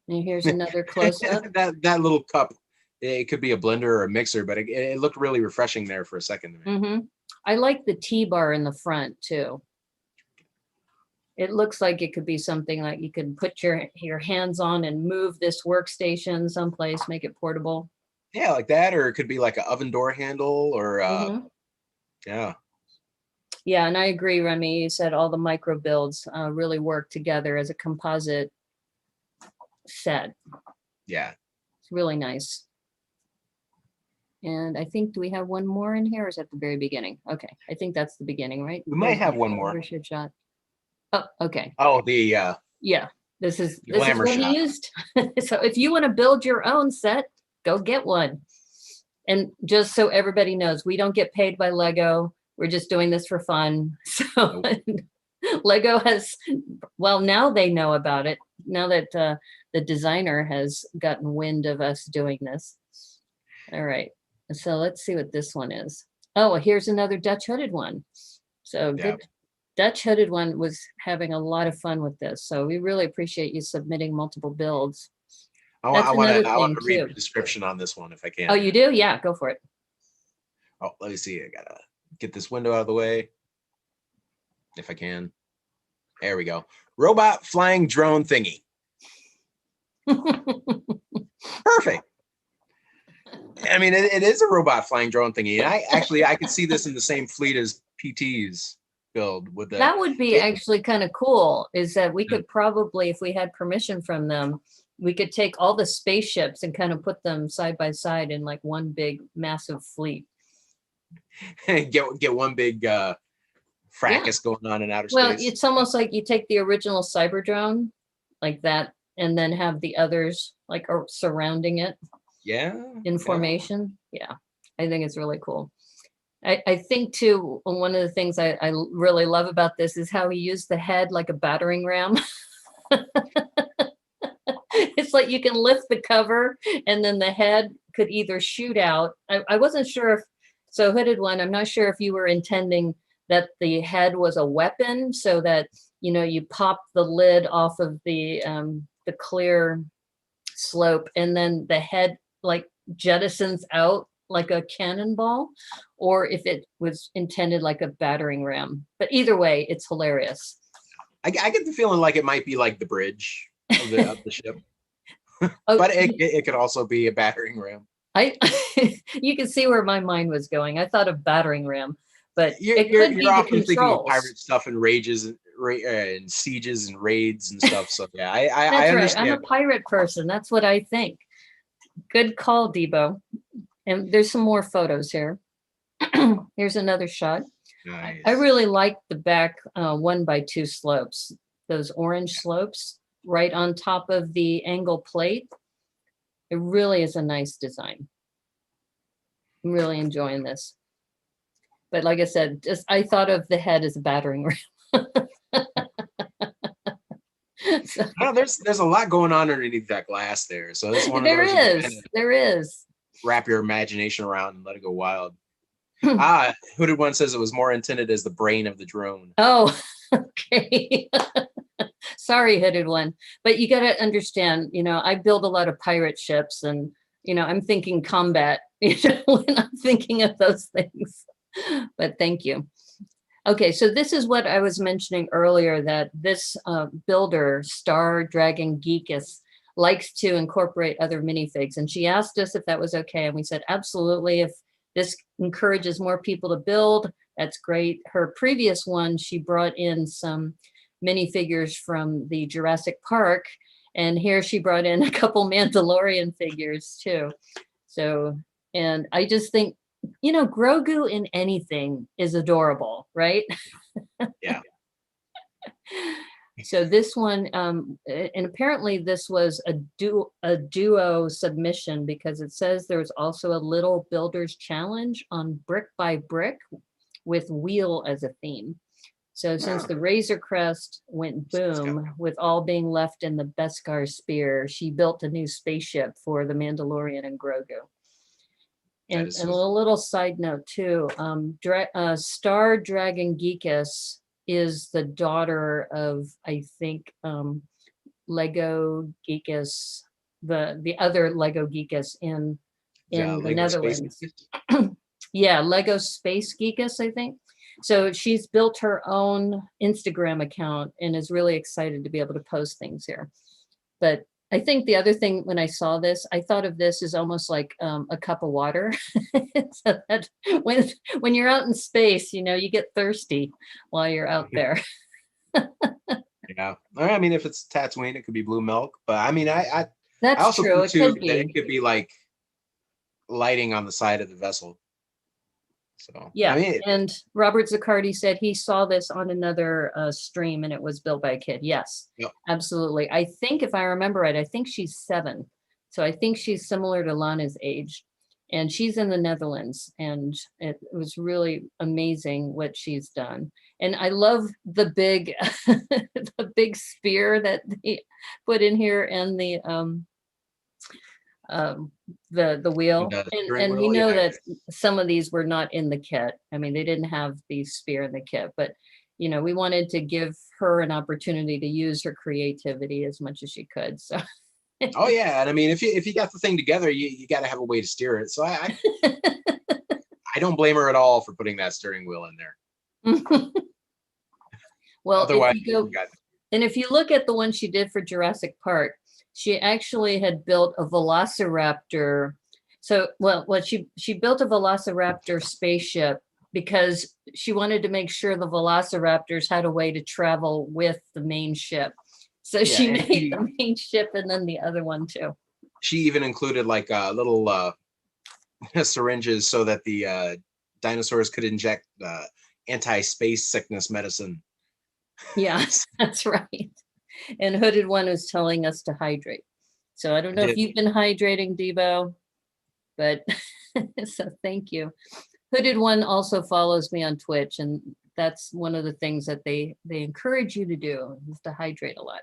And here's another close-up. that little cup, it could be a blender or a mixer, but it looked really refreshing there for a second. I like the T-bar in the front too. It looks like it could be something like you could put your hands on and move this workstation someplace, make it portable. Yeah, like that, or it could be like an oven door handle, or Yeah. Yeah, and I agree, Remy. You said all the micro builds really work together as a composite set. Yeah. It's really nice. And I think, do we have one more in here or is that the very beginning? Okay, I think that's the beginning, right? We might have one more. Overshoot shot. Oh, okay. Oh, the Yeah, this is glamour what shot. he used. So if you want to build your own set, go get one. And just so everybody knows, we don't get paid by Lego. We're just doing this for fun. So nope. Lego has, well, now they know about it. Now that the designer has gotten wind of us doing this. All right. So let's see what this one is. Oh, here's another Dutch hooded one. So yeah. good. Dutch hooded one was having a lot of fun with this. So we really appreciate you submitting multiple builds. I want to read the description on this one if I can. Oh, you do? Yeah, go for it. Oh, let me see. I gotta get this window out of the way if I can. There we go. Robot flying drone thingy. Perfect. I mean, it is a robot flying drone thingy. And I could see this in the same fleet as PT's build with that would be actually kind of cool, is that we could probably, if we had permission from them, we could take all the spaceships and kind of put them side by side in like one big massive fleet. get one big fracas going on in outer space. Well, it's almost like you take the original Cyberdrone like that and then have the others like surrounding it. Yeah. In formation. Yeah. I think it's really cool. I think too, one of the things I really love about this is how he used the head like a battering ram. It's like you can lift the cover and then the head could either shoot out. I wasn't sure if, so hooded one, I'm not sure if you were intending that the head was a weapon so that, you know, you pop the lid off of the clear slope and then the head like jettisons out like a cannonball, or if it was intended like a battering ram. But either way, it's hilarious. I get the feeling like it might be like the bridge of the ship. But it could also be a battering ram. You can see where my mind was going. I thought of battering ram, but you're often thinking of pirate stuff and rages and sieges and raids and stuff. So yeah, I understand. I'm a pirate person. That's what I think. Good call, Debo. And there's some more photos here. Here's another shot. Nice. I really like the back 1x2 slopes, those orange slopes right on top of the angle plate. It really is a nice design. I'm really enjoying this. But like I said, I thought of the head as a battering ram. So, no, there's a lot going on underneath that glass there. So this one there is. Wrap your imagination around and let it go wild. Hooded one says it was more intended as the brain of the drone. Oh, okay. Sorry, hooded one. But you got to understand, you know, I build a lot of pirate ships and, you know, I'm thinking combat, you know, when I'm thinking of those things. But thank you. Okay, so this is what I was mentioning earlier, that this builder, Star Dragon Geekus, likes to incorporate other minifigs. And she asked us if that was okay. And we said, absolutely. If this encourages more people to build, that's great. Her previous one, she brought in some minifigures from the Jurassic Park. And here she brought in a couple Mandalorian figures too. So, and I just think, you know, Grogu in anything is adorable, right? Yeah. So this one, and apparently this was a duo submission, because it says there's also a little builder's challenge on Brick by Brick with wheel as a theme. So since the Razor Crest went boom with all being left in the Beskar spear, she built a new spaceship for the Mandalorian and Grogu. And a little side note too, Star Dragon Geekus is the daughter of, I think, Lego Geekus, the other Lego Geekus in the Netherlands. Yeah, Lego Space Geekus, I think. So she's built her own Instagram account and is really excited to be able to post things here. But I think the other thing when I saw this, I thought of this as almost like a cup of water. So that when you're out in space, you know, you get thirsty while you're out there. Yeah. I mean, if it's Tatooine, it could be blue milk. But I mean, I That's also true. think It too could that it be. could be like lighting on the side of the vessel. So I Yeah. mean, And Robert Zaccardi said he saw this on another stream and it was built by a kid. Yes, yep. absolutely. I think if I remember right, I think she's 7. So I think she's similar to Lana's age. And she's in the Netherlands. And it was really amazing what she's done. And I love the big the big spear that they put in here and the wheel, The and steering we wheel, know yeah. that some of these were not in the kit. I mean, they didn't have the spear in the kit, but you know, we wanted to give her an opportunity to use her creativity as much as she could. So Oh yeah, and I mean, if you got the thing together, you got to have a way to steer it. So I don't blame her at all for putting that steering wheel in there. well, if Otherwise, you go and if you look at the one she did for Jurassic Park, she actually had built a velociraptor. So, well, what she built a velociraptor spaceship because she wanted to make sure the velociraptors had a way to travel with the main ship. So yeah, she and made the main ship and then the other one too. she even included like little syringes so that the dinosaurs could inject anti-space sickness medicine. Yeah, that's right. And Hooded One was telling us to hydrate. So I don't know if you've been hydrating, Debo, but so thank you. Hooded One also follows me on Twitch, and that's one of the things that they encourage you to do is to hydrate a lot.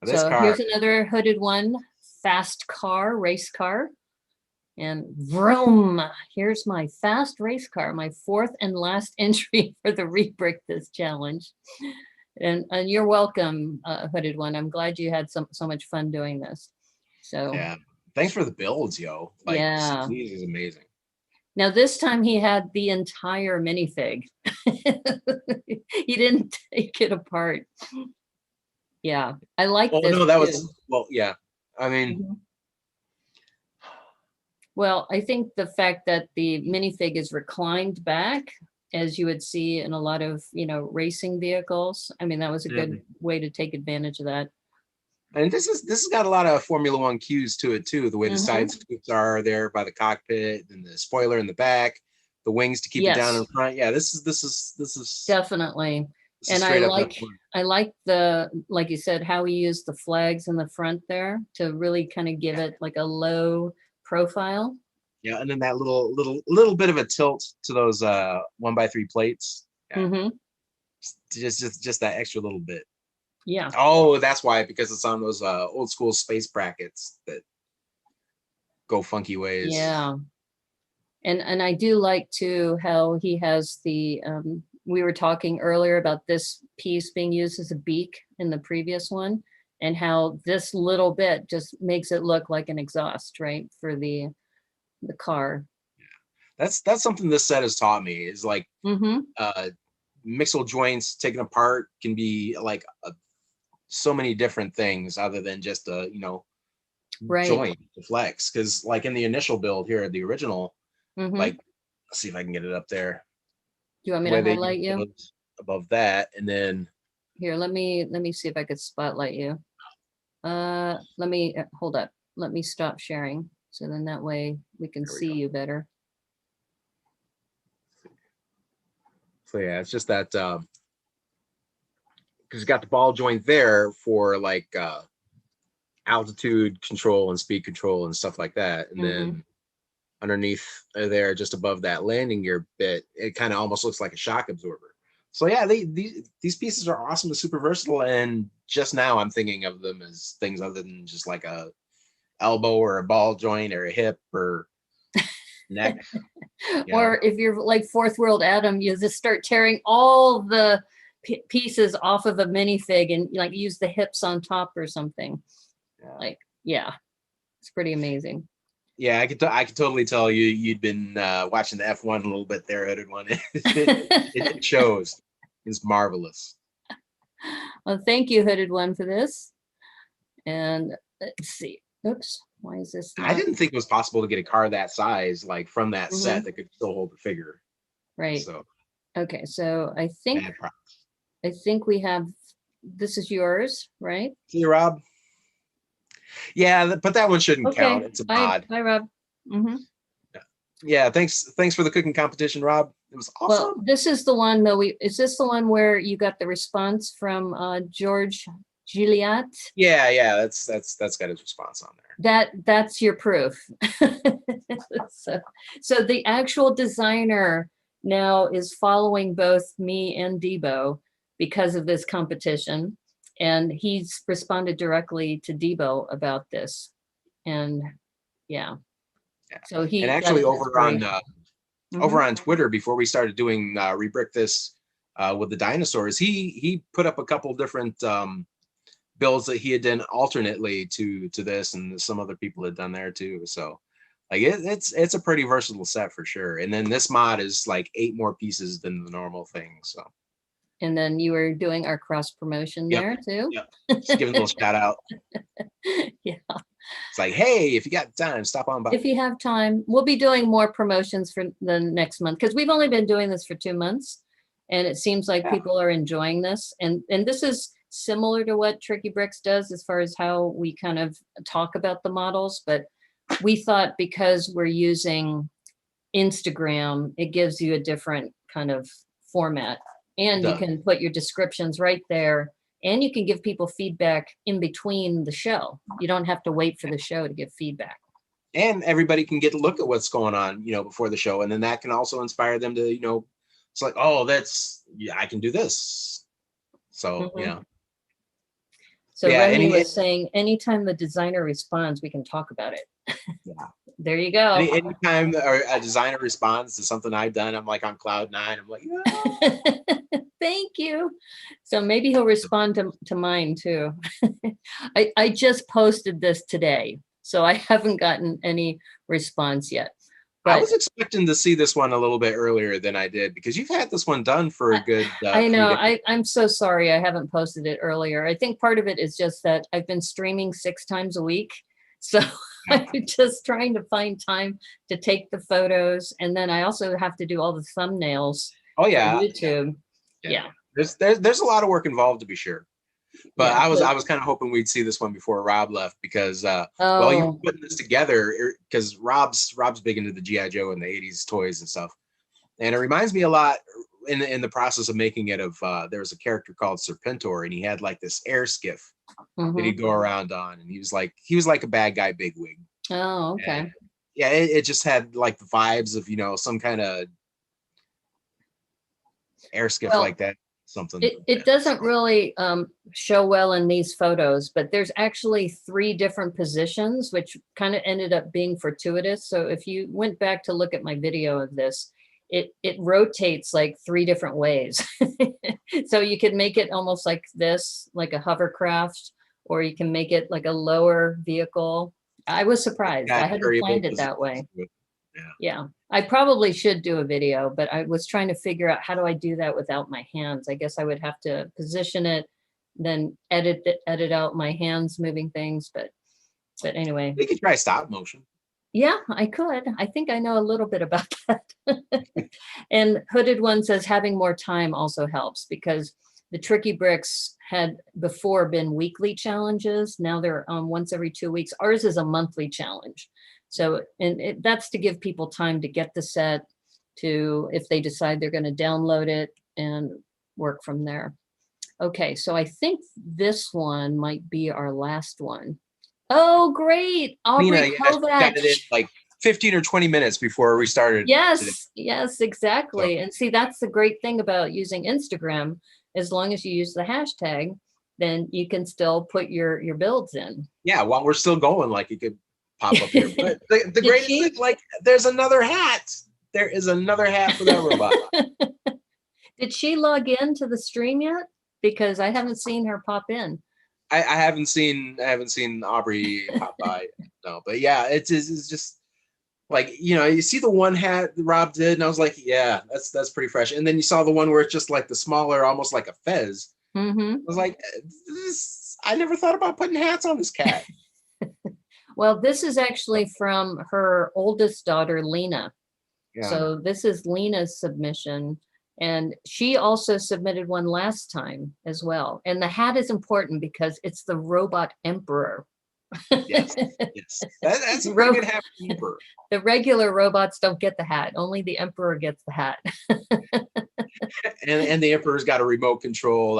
This so car. Here's another Hooded One fast car, race car. And vroom, here's my fast race car, my 4th and last entry for the Rebrick this challenge. And you're welcome, Hooded One. I'm glad you had so much fun doing this. So yeah, thanks for the builds, yo. Like, yeah, this is amazing. Now this time he had the entire minifig. He didn't take it apart. Yeah, I like Oh this no, that too. was yeah. I mean, well, I think the fact that the minifig is reclined back, as you would see in a lot of, you know, racing vehicles. I mean, that was a good way to take advantage of that. And this has got a lot of Formula One cues to it too. The way the side scoops are there by the cockpit, and the spoiler in the back, the wings to keep it down in front. Yeah, this is definitely. This and I like the, like you said, how he used the flags in the front there to really kind of give it like a low profile. Yeah, and then that little bit of a tilt to those 1x3 plates. Yeah. Just that extra little bit. Yeah. Oh, that's why, because it's on those old school space brackets that go funky ways. Yeah. And I do like too how he has the we were talking earlier about this piece being used as a beak in the previous one, and how this little bit just makes it look like an exhaust, right, for the car. Yeah, that's something this set has taught me, is like mixel joints taken apart can be like so many different things other than just a, you know, joint to flex. Because like in the initial build here, the original, like, let's see if I can get it up there. Do you want me to highlight you above that? And then here, let me see if I could spotlight you. Let me hold up. Let me stop sharing, so then that way we can see you better. So yeah, it's just that because you got the ball joint there for like altitude control and speed control and stuff like that, and then underneath there, just above that landing gear bit, it kind of almost looks like a shock absorber. So yeah, these pieces are awesome and super versatile. And just now I'm thinking of them as things other than just like a elbow or a ball joint or a hip or neck. Or if you're like Fourth World Adam, you just start tearing all the pieces off of a minifig and like use the hips on top or something. Like, yeah, it's pretty amazing. Yeah, I could totally tell you'd been watching the F1 a little bit there, Hooded One. It shows. It's marvelous. Well, thank you, Hooded One, for this. And let's see. Oops, why is this I not didn't think it was possible to get a car that size, like from that set, that could still hold the figure. right? So Okay, so I think bad props. we have, this is yours, right? See you, Rob. Yeah, but that one shouldn't count. Okay, It's a bye, mod. bye, Rob. Yeah, thanks for the cooking competition, Rob. It was awesome. Well, this is the one though. Is this the one where you got the response from George Gilliat? Yeah, that's got his response on there. That's your proof. So the actual designer now is following both me and Debo because of this competition, and he's responded directly to Debo about this, and yeah. So he and actually over on Mhm. Twitter, before we started doing Rebrick this with the dinosaurs, he put up a couple different builds that he had done alternately to this, and some other people had done there too. So like it's a pretty versatile set for sure. And then this mod is like 8 more pieces than the normal thing. So And then you were doing our cross promotion there too. Yep. Just giving a little shout out. Yeah. It's like, hey, if you got time, stop on by. If you have time, we'll be doing more promotions for the next month, because we've only been doing this for 2 months, and it seems like people are enjoying this. And this is similar to what Tricky Bricks does as far as how we kind of talk about the models, but we thought because we're using Instagram, it gives you a different kind of format, and you can put your descriptions right there, and you can give people feedback in between the show. You don't have to wait for the show to give feedback. And everybody can get a look at what's going on, before the show. And then that can also inspire them to, it's like, oh, I can do this. So, So yeah, Remy was saying, anytime the designer responds, we can talk about it. Yeah. There you go. Anytime a designer responds to something I've done, I'm like on cloud 9. I'm like, yeah. Thank you. So maybe he'll respond to mine too. I just posted this today, so I haven't gotten any response yet. But I was expecting to see this one a little bit earlier than I did, because you've had this one done for a good I know. I'm so sorry I haven't posted it earlier. I think part of it is just that I've been streaming 6 times a week. So I'm just trying to find time to take the photos. And then I also have to do all the thumbnails for YouTube. Yeah. There's a lot of work involved, to be sure. But I was kind of hoping we'd see this one before Rob left, because while you were putting this together, because Rob's big into the G.I. Joe and the 80s toys and stuff. And it reminds me a lot in the process of making it of there was a character called Serpentor, and he had like this air skiff that he'd go around on, and he was like a bad guy bigwig. Oh, okay. And, yeah, it just had like the vibes of some kind of air skiff like that. Something. It doesn't really show well in these photos, but there's actually 3 different positions, which kind of ended up being fortuitous. So if you went back to look at my video of this, it rotates like 3 different ways. So you could make it almost like this, like a hovercraft, or you can make it like a lower vehicle. I was surprised. I hadn't planned it that way. Yeah, I probably should do a video, but I was trying to figure out, how do I do that without my hands? I guess I would have to position it, then edit out my hands moving things. But anyway, you could try stop motion. Yeah, I could. I think I know a little bit about that. And Hooded One says having more time also helps, because the Tricky Bricks had before been weekly challenges. Now they're once every 2 weeks. Ours is a monthly challenge. So, and that's to give people time to get the set, to, if they decide they're going to download it, and work from there. Okay, so I think this one might be our last one. Oh, great. Aubrey Kovac. Like 15 or 20 minutes before we started. Yes, yes, exactly. So, and see, that's the great thing about using Instagram. As long as you use the hashtag, then you can still put your builds in. Yeah, while we're still going, like you could pop up here. But the greatest thing, like, there's another hat. There is another hat for that robot. Did she log in to the stream yet? Because I haven't seen her pop in. I haven't seen Aubrey pop by. No, but yeah, it's just like, you see the one hat Rob did, and I was like, yeah, that's pretty fresh. And then you saw the one where it's just like the smaller, almost like a fez. Mm-hmm. I was like, I never thought about putting hats on this cat. Well, this is actually from her oldest daughter, Lena. Yeah. So this is Lena's submission. And she also submitted one last time as well. And the hat is important because it's the robot emperor. Yes. Yes. That's a pretty good hat for the emperor. The regular robots don't get the hat. Only the emperor gets the hat. And the emperor's got a remote control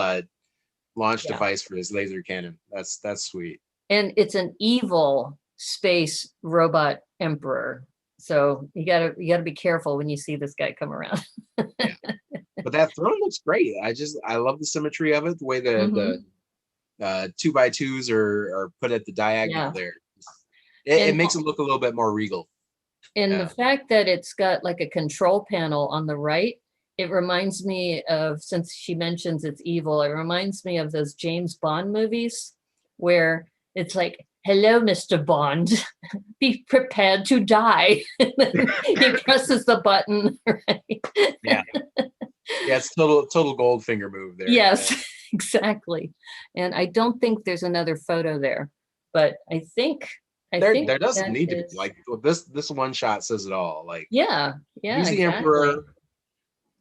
launch Yeah. device for his laser cannon. That's sweet. And it's an evil space robot emperor. So you gotta be careful when you see this guy come around. Yeah. But that throne looks great. I love the symmetry of it, the way the 2x2s are put at the diagonal there. It makes it look a little bit more regal. And the fact that it's got like a control panel on the right, it reminds me of, since she mentions it's evil, it reminds me of those James Bond movies where it's like, hello, Mr. Bond, be prepared to die. He presses the button, right? Yeah. Yeah, it's total Goldfinger move there. Yes, yeah. Exactly. And I don't think there's another photo there, but I think there doesn't need to be. Like this one shot says it all. Like, yeah, use the emperor.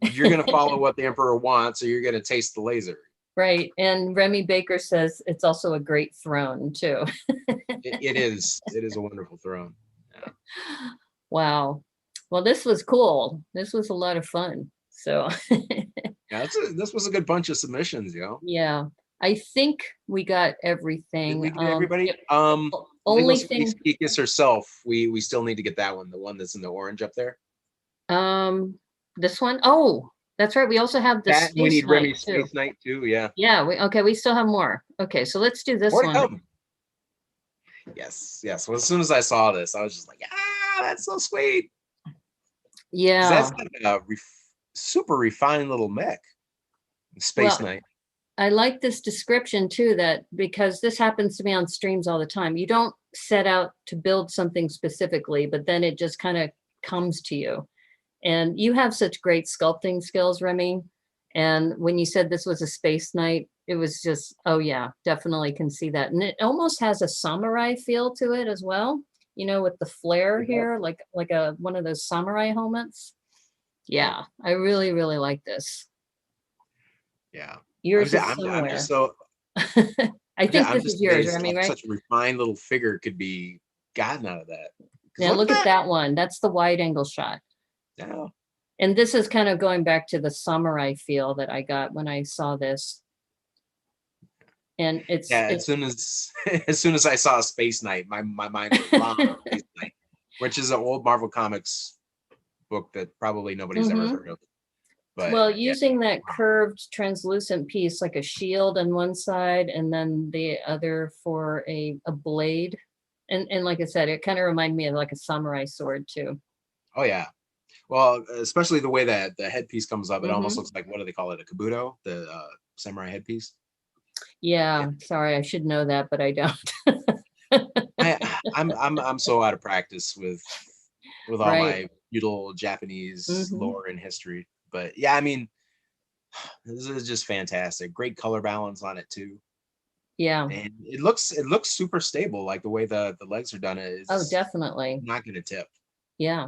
You're gonna follow what the emperor wants, or you're gonna taste the laser. Right. And Remy Baker says it's also a great throne too. It is a wonderful throne. Yeah. Wow. Well, this was cool. This was a lot of fun. So yeah, this was a good bunch of submissions, Yeah. I think we got everything. Did we get everybody? Only thing Geekus herself, we still need to get that one, the one that's in the orange up there. This one? Oh, that's right. We also have the we need Remy Space Knight too. Yeah. Yeah. We still have more. Okay, so let's do this one. Yes. Well, as soon as I saw this, I was just like, that's so sweet. Yeah. That's like a super refined little mech. Space Knight. I like this description too, that because this happens to me on streams all the time. You don't set out to build something specifically, but then it just kind of comes to you. And you have such great sculpting skills, Remy. And when you said this was a Space Knight, it was just, oh yeah, definitely can see that. And it almost has a samurai feel to it as well, with the flare here, like one of those samurai helmets. Yeah, I really, really like this. Yeah. Yours is somewhere. I'm just so I think this is yours, Remy, right? Such a refined little figure could be gotten out of that. Now look at that one. That's the wide angle shot. Yeah. And this is kind of going back to the samurai feel that I got when I saw this. And it's as soon as I saw Space Knight, my mind went on Space Knight, which is an old Marvel Comics book that probably nobody's ever heard of. But using that curved translucent piece like a shield on one side and then the other for a blade. And like I said, it kind of reminded me of like a samurai sword too. Oh yeah. Well, especially the way that the headpiece comes up, it almost looks like, what do they call it? A kabuto, the samurai headpiece. Yeah, sorry, I should know that, but I don't. I'm so out of practice with all my feudal Japanese lore and history. But yeah, I mean, this is just fantastic. Great color balance on it too. Yeah. And it looks super stable, like the way the legs are done. Oh, definitely. Not gonna tip. Yeah.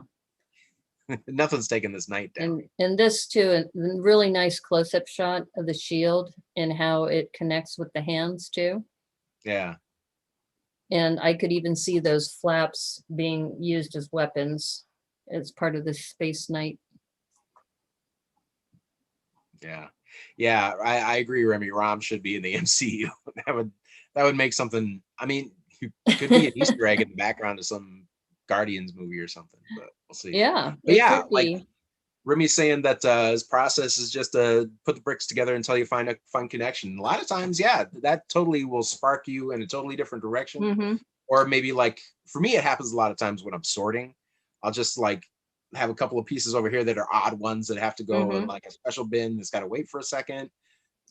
Nothing's taking this knight down. And this too, a really nice close-up shot of the shield and how it connects with the hands too. Yeah. And I could even see those flaps being used as weapons as part of the Space Knight. Yeah, I agree, Remy. Rom should be in the MCU. that would make something. I mean, it could be an Easter egg in the background of some Guardians movie or something, but we'll see. Yeah. But yeah, like Remy's saying that his process is just to put the bricks together until you find a fun connection. A lot of times, yeah, that totally will spark you in a totally different direction. Or maybe like, for me, it happens a lot of times when I'm sorting. I'll just like have a couple of pieces over here that are odd ones that have to go in like a special bin that's got to wait for a second.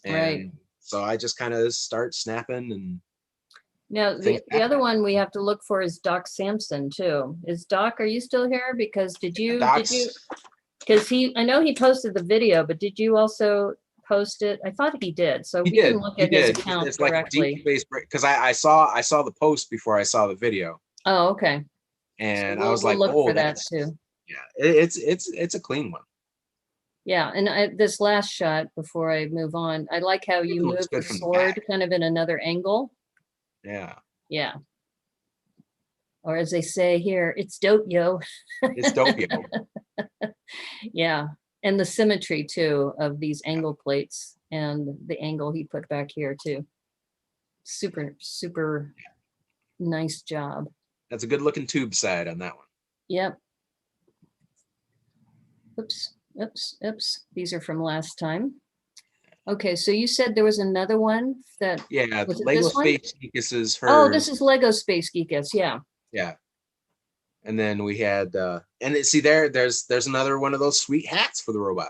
And so I just kind of start snapping. And now the other one we have to look for is Doc Sampson too. Are you still here? Because because I know he posted the video, but did you also post it? I thought he did. So He we can did. look He at his did. account It's like a directly. deep space brick because I saw the post before I saw the video, Oh, okay. So and I was we'll like, look oh, for that that's too. yeah. It's a clean one. Yeah, and this last shot before I move on, I like how you Even looks move the good from the sword back. kind of in another angle. Yeah, Yeah. Or as they say here, it's dope, yo. it's dope, yo. Yeah. And the symmetry too of these angle plates and the angle he put back here too. Super, super nice job. That's a good looking tube side on that one. Yep. Oops, oops, oops. These are from last time. Okay, so you said there was another one that, Yeah, was it Lego this one? Space Geekus is Oh, hers. this is Lego Space Geekus, yeah. Yeah. And then we had see there's another one of those sweet hats for the robot.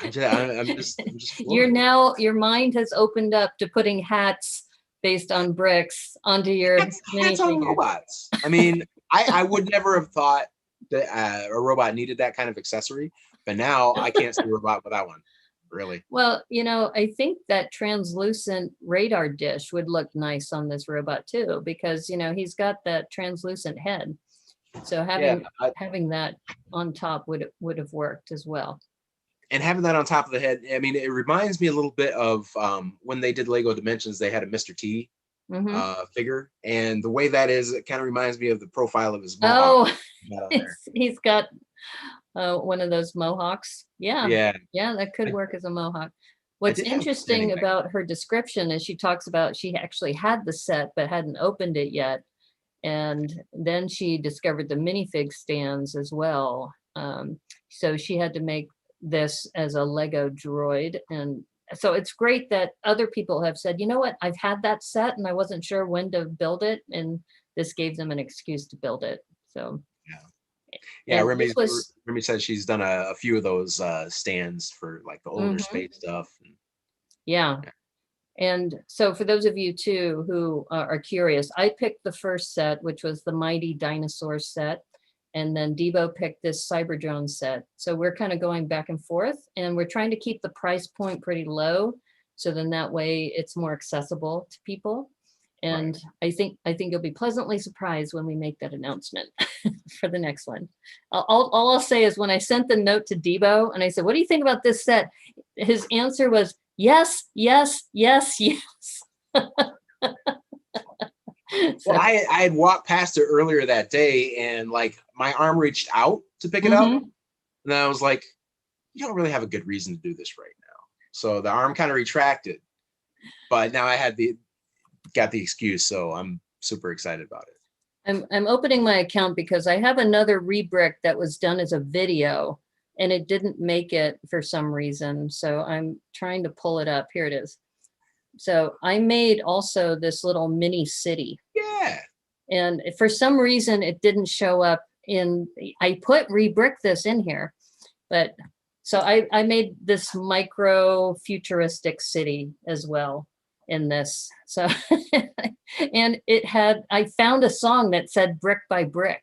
I'm just You're floored. now, your mind has opened up to putting hats based on bricks onto your Hats on minifigure. robots. I mean, I would never have thought that a robot needed that kind of accessory, but now I can't see a robot without one. Really. Well, you know, I think that translucent radar dish would look nice on this robot too, because, you know, he's got that translucent head. So having that on top would have worked as well. And having that on top of the head, I mean, it reminds me a little bit of when they did Lego Dimensions, they had a Mr. T figure. And the way that is, it kind of reminds me of the profile of his mohawk. Oh, he's got one of those mohawks. Yeah, that could work as a mohawk. What's interesting about her description is she talks about she actually had the set but hadn't opened it yet, and then she discovered the minifig stands as well. So she had to make this as a Lego droid, and so it's great that other people have said, you know what, I've had that set and I wasn't sure when to build it, and this gave them an excuse to build it. So yeah, Remy said she's done a few of those stands for like the older space stuff. Yeah. And so for those of you too who are curious, I picked the first set, which was the Mighty Dinosaur set. And then Debo picked this Cyberdrone set. So we're kind of going back and forth, and we're trying to keep the price point pretty low. So then that way it's more accessible to people. And I think you'll be pleasantly surprised when we make that announcement for the next one. All I'll say is when I sent the note to Debo and I said, what do you think about this set? His answer was, yes, yes, yes, yes. So I had walked past it earlier that day, and like my arm reached out to pick it up, and I was like, you don't really have a good reason to do this right now. So the arm kind of retracted, but now I had got the excuse, so I'm super excited about it. I'm opening my account because I have another Rebrick that was done as a video and it didn't make it for some reason. So I'm trying to pull it up. Here it is. So I made also this little mini city. Yeah. And for some reason it didn't show up I put Rebrick this in here, but so I made this micro futuristic city as well in this. So, and I found a song that said brick by brick.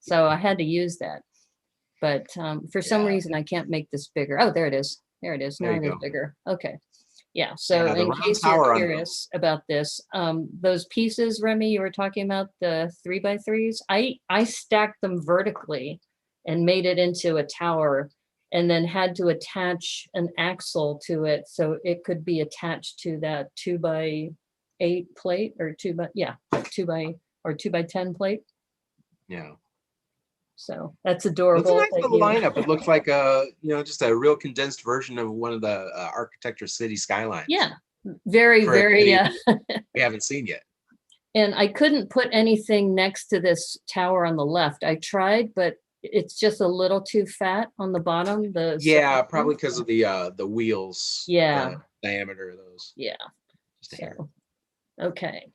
So I had to use that. But for some reason, I can't make this bigger. Oh, there it is. There it is. Now it is bigger. Okay. Yeah. So in case you're curious about this, those pieces, Remy, you were talking about, the 3x3s, I stacked them vertically and made it into a tower, and then had to attach an axle to it so it could be attached to that 2x8 plate, or 2x10 plate. Yeah. So that's adorable. It's a nice little lineup. It looks like just a real condensed version of one of the architecture city skylines. Yeah, very, very. We haven't seen yet. And I couldn't put anything next to this tower on the left. I tried, but it's just a little too fat on the bottom. Probably because of the wheels. Yeah. The diameter of those. Yeah. Okay.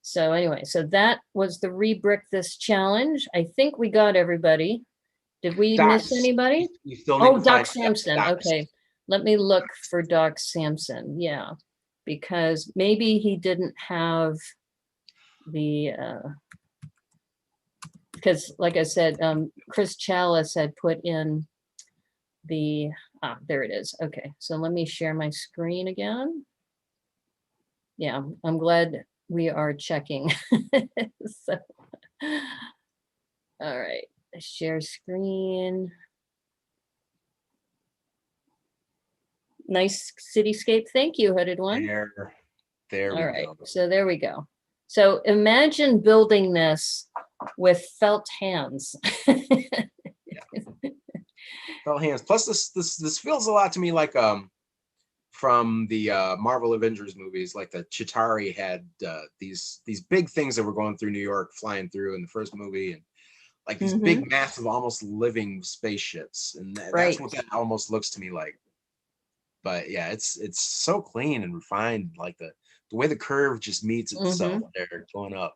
So anyway, so that was the Rebrick This challenge. I think we got everybody. Did we miss anybody? You still need to Doc Samson. Okay. Let me look for Doc Samson. Yeah. Because maybe he didn't have the because like I said, Chris Chalice had put in the Ah, there it is. Okay, so let me share my screen again. Yeah, I'm glad we are checking. So, all right, share screen. Nice cityscape. Thank you, Hooded One. There All we right, go. so there we go. So imagine building this with felt hands. Felt hands. Plus, this feels a lot to me like from the Marvel Avengers movies, like the Chitauri had these big things that were going through New York, flying through in the first movie, and like these big, massive, almost living spaceships, and that's what that almost looks to me like. But yeah, it's so clean and refined, like the way the curve just meets itself there going up.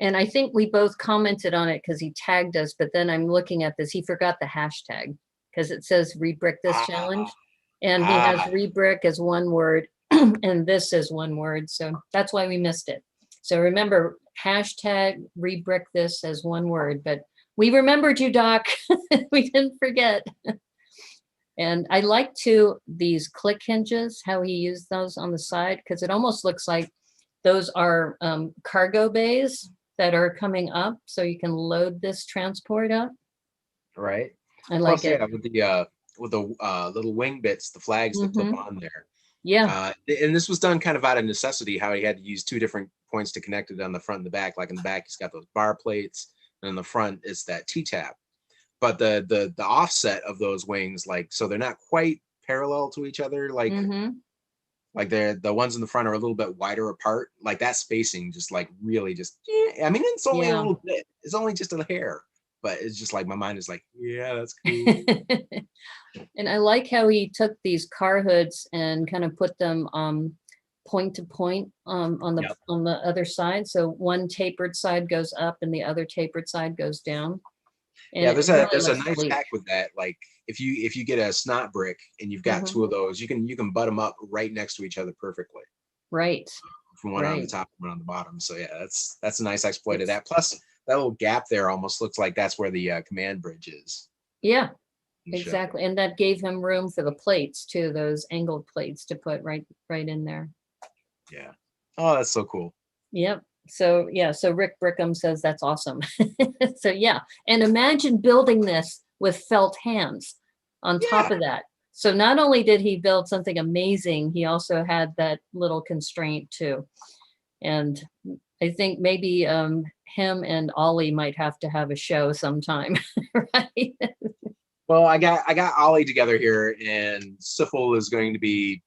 And I think we both commented on it because he tagged us, but then I'm looking at this, he forgot the hashtag because it says Rebrick this challenge. And he has Rebrick as one word and this is one word. So that's why we missed it. So remember, hashtag Rebrick this as one word, but we remembered you, Doc. We didn't forget. And I like too these click hinges, how he used those on the side, because it almost looks like those are cargo bays that are coming up, so you can load this transport up. Right. I like Plus, it. Yeah, with the little wing bits, the flags that clip on there. Yeah. And this was done kind of out of necessity, how he had to use two different points to connect it on the front and the back. Like in the back, he's got those bar plates, and in the front, it's that T-tap. But the offset of those wings, like, so they're not quite parallel to each other, like they're, the ones in the front are a little bit wider apart, like that spacing just like really just, I mean, it's only a little bit, it's only just a hair, but it's just like my mind is like, yeah, that's cool. And I like how he took these car hoods and kind of put them point to point on the other side, so one tapered side goes up and the other tapered side goes down. And yeah, there's a nice hack with that. Like if you get a snot brick and you've got two of those, you can butt them up right next to each other perfectly. Right. From one on the top and one on the bottom. So yeah, that's a nice exploit of that. Plus that little gap there almost looks like that's where the command bridge is. Yeah, exactly. And that gave him room for the plates too, those angled plates to put right in there. Yeah. Oh, that's so cool. Yep. So yeah, so Rick Brickham says that's awesome. So yeah, and imagine building this with felt hands on top of that. So not only did he build something amazing, he also had that little constraint too. And I think maybe him and Ollie might have to have a show sometime, right? Well, I got Ollie together here, and Syphil is going to be,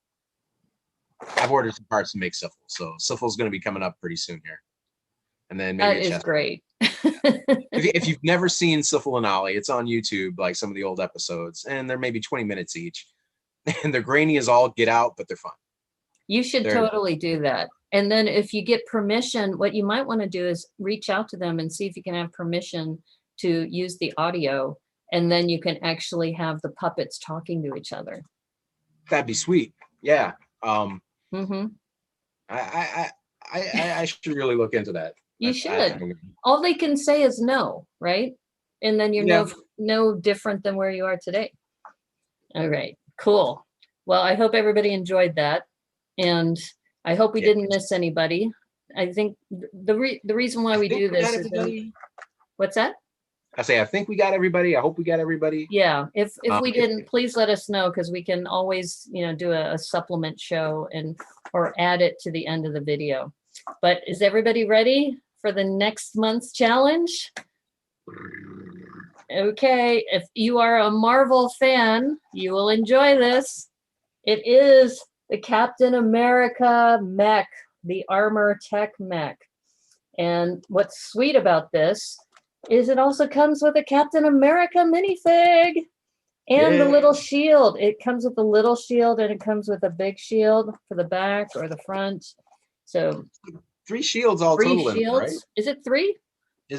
I've ordered some parts to make Syphil, so Syphil's going to be coming up pretty soon here. And then maybe that is great. If you've never seen Syphil and Ollie, it's on YouTube, like some of the old episodes, and they're maybe 20 minutes each. And they're grainy as all get out, but they're fun. You should totally do that. And then if you get permission, what you might want to do is reach out to them and see if you can have permission to use the audio, and then you can actually have the puppets talking to each other. That'd be sweet. Yeah. I should really look into that. You should. All they can say is no, right? And then you're no different than where you are today. All right, cool. Well, I hope everybody enjoyed that, and I hope we didn't miss anybody. I think the reason why we do this is what's that? I think we got everybody. I hope we got everybody. Yeah, if we didn't, please let us know, because we can always, do a supplement show or add it to the end of the video. But is everybody ready for the next month's challenge? Okay, if you are a Marvel fan, you will enjoy this. It is the Captain America mech, the Armor Tech mech. And what's sweet about this is it also comes with a Captain America minifig and the little shield. It comes with a little shield and it comes with a big shield for the back or the front. So 3 shields all total, right? Is it 3?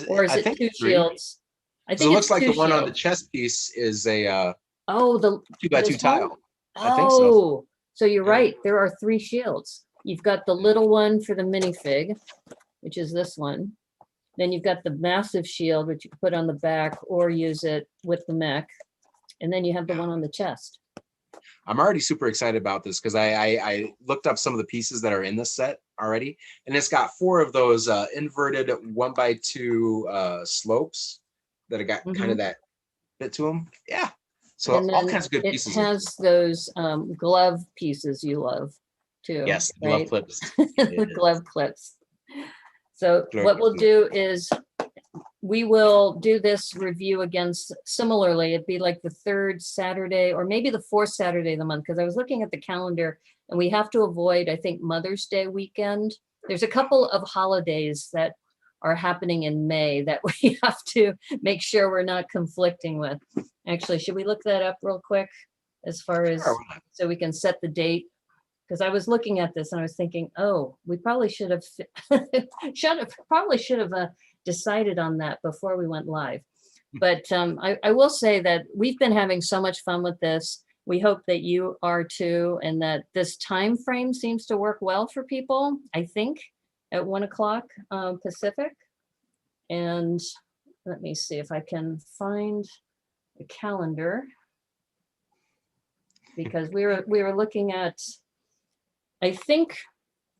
Or is it 2 shields? I think it looks like the one on the chest piece is a the 2x2 tile. I think so. So you're right. There are 3 shields. You've got the little one for the minifig, which is this one. Then you've got the massive shield, which you can put on the back or use it with the mech. And then you have the one on the chest. I'm already super excited about this because I looked up some of the pieces that are in the set already, and it's got 4 of those inverted 1x2 slopes that have got kind of that bit to them. Yeah. So And all then kinds of good it pieces. has those glove pieces you love too. Yes, right? glove clips. The glove clips. So what we'll do is we will do this review again similarly. It'd be like the 3rd Saturday or maybe the 4th Saturday of the month, because I was looking at the calendar and we have to avoid, I think, Mother's Day weekend. There's a couple of holidays that are happening in May that we have to make sure we're not conflicting with. Actually, should we look that up real quick as far as, so we can set the date? Because I was looking at this and I was thinking, oh, we probably should have, decided on that before we went live. But I will say that we've been having so much fun with this. We hope that you are too, and that this time frame seems to work well for people, I think, at 1 o'clock Pacific. And let me see if I can find the calendar, because we were looking at, I think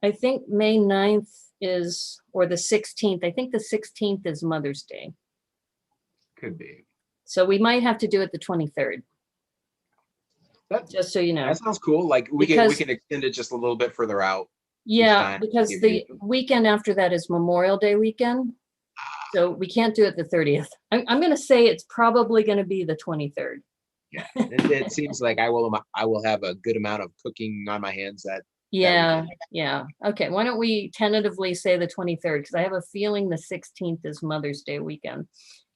May 9th is, or the 16th. I think the 16th is Mother's Day. Could be. So we might have to do it the 23rd. Just so you know. That sounds cool. Like we can extend it just a little bit further out. Yeah, because the weekend after that is Memorial Day weekend. So we can't do it the 30th. I'm going to say it's probably going to be the 23rd. Yeah, it seems like I will have a good amount of cooking on my hands that. Yeah. Okay, why don't we tentatively say the 23rd, because I have a feeling the 16th is Mother's Day weekend.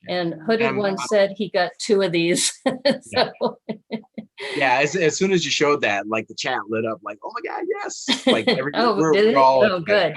And Hooded One said he got 2 of these. So. Yeah, as soon as you showed that, like the chat lit up, like, oh my God, yes. Like we're all good.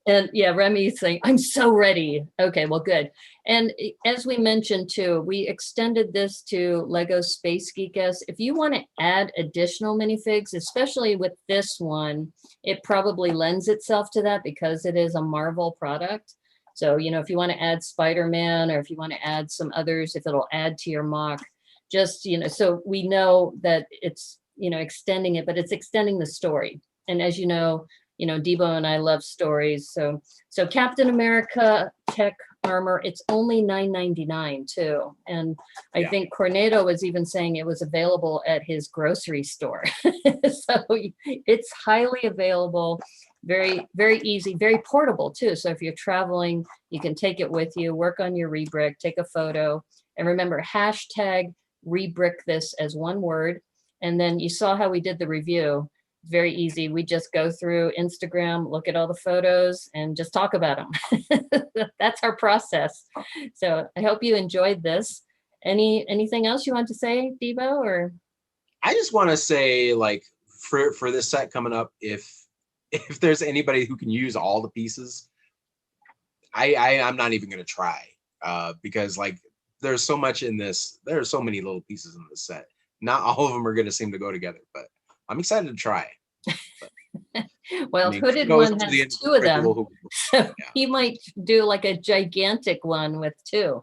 And yeah, Remy's saying, I'm so ready. Okay, well, good. And as we mentioned too, we extended this to Lego Space Geek-esque. If you want to add additional minifigs, especially with this one, it probably lends itself to that because it is a Marvel product. So, if you want to add Spider-Man, or if you want to add some others, if it'll add to your mock, just, so we know that it's, extending it, but it's extending the story. And as you know, Debo and I love stories. So Captain America tech armor, it's only $9.99 too. And I think Cornado was even saying it was available at his grocery store. So it's highly available, very, very easy, very portable too. So if you're traveling, you can take it with you, work on your Rebrick, take a photo, and remember, hashtag Rebrick this as one word. And then you saw how we did the review. Very easy. We just go through Instagram, look at all the photos, and just talk about them. That's our process. So I hope you enjoyed this. Anything else you want to say, Debo? Or I just want to say, like, for this set coming up, if there's anybody who can use all the pieces, I'm not even going to try, because like there's so much in this. There are so many little pieces in this set. Not all of them are going to seem to go together, but I'm excited to try. Well, Hooded One has 2 of them, so he might do like a gigantic one with 2.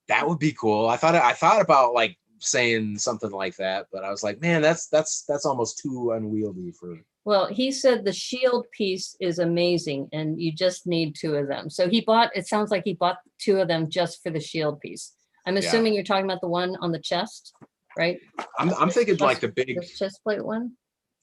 That would be cool. I thought about like saying something like that, but I was like, man, that's almost too unwieldy for. Well, he said the shield piece is amazing, and you just need 2 of them. So it sounds like he bought 2 of them just for the shield piece. I'm assuming you're talking about the one on the chest, right? I'm thinking like the big chest plate one.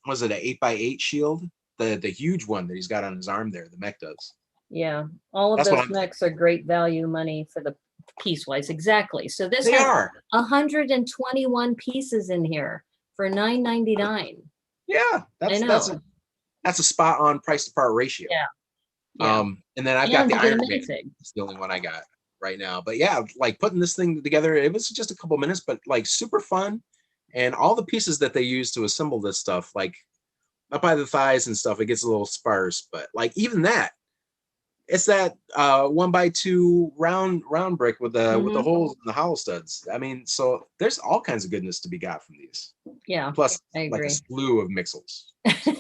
Was it an 8x8 shield? The huge one that he's got on his arm there, the mech does. Yeah, all of those mechs are great value money for the piece-wise. Exactly. So this has 121 pieces in here for $9.99. Yeah, that's a spot on price to part ratio. Yeah. And then I've got the Iron Man. It's the only one I got right now. But yeah, like putting this thing together, it was just a couple minutes, but like super fun. And all the pieces that they use to assemble this stuff, like up by the thighs and stuff, it gets a little sparse. But like even that, it's that 1x2 round brick with the holes and the hollow studs. I mean, so there's all kinds of goodness to be got from these. Yeah. Plus, like a slew of mixels. So.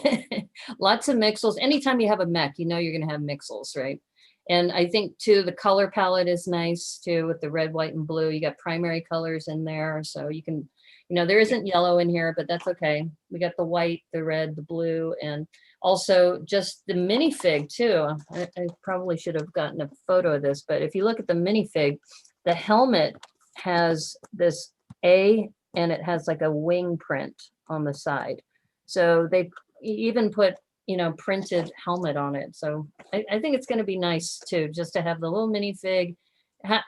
Lots of mixels. Anytime you have a mech, you're going to have mixels, right? And I think too, the color palette is nice too, with the red, white, and blue. You got primary colors in there, so you can, You know, there isn't yellow in here, but that's okay. We got the white, the red, the blue, and also just the minifig too. I probably should have gotten a photo of this, but if you look at the minifig, the helmet has this A and it has like a wing print on the side. So they even put, you know, printed helmet on it. So I think it's going to be nice too, just to have the little minifig,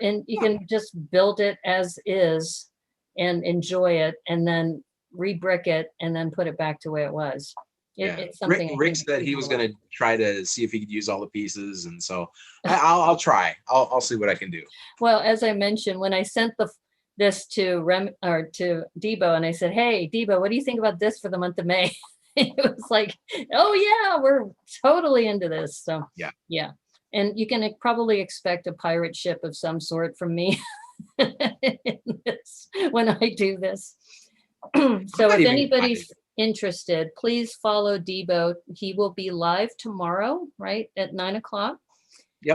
and you can just build it as is and enjoy it, and then rebrick it and then put it back to where it was. It's something Rick said he was going to try to see if he could use all the pieces, and so I'll try. I'll see what I can do. Well, as I mentioned, when I sent this to Debo, and I said, "Hey, Debo, what do you think about this for the month of May?" It was like, "Oh yeah, we're totally into this." So yeah, and you can probably expect a pirate ship of some sort from me when I do this. So if anybody's interested, please follow Debo. He will be live tomorrow, right at 9 o'clock,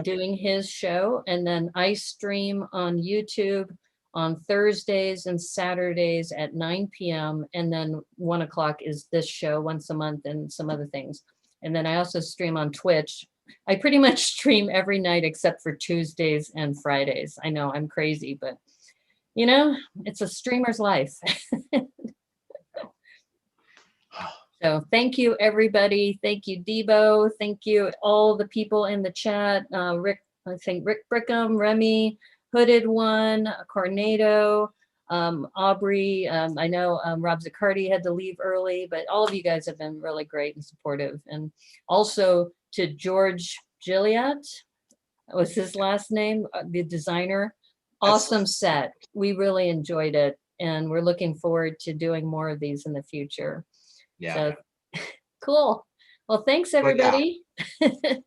doing his show, and then I stream on YouTube on Thursdays and Saturdays at 9 p.m. and then 1 o'clock is this show once a month and some other things. And then I also stream on Twitch. I pretty much stream every night except for Tuesdays and Fridays. I know I'm crazy, but you know, it's a streamer's life. So thank you, everybody. Thank you, Debo. Thank you, all the people in the chat. Rick, I think Rick Brickham, Remy, Hooded One, Cornado, Aubrey. I know Rob Zaccardi had to leave early, but all of you guys have been really great and supportive. And also to George Gilliat, was his last name, the designer. Awesome set. We really enjoyed it. And we're looking forward to doing more of these in the future. Yeah. So, cool. Well, thanks everybody.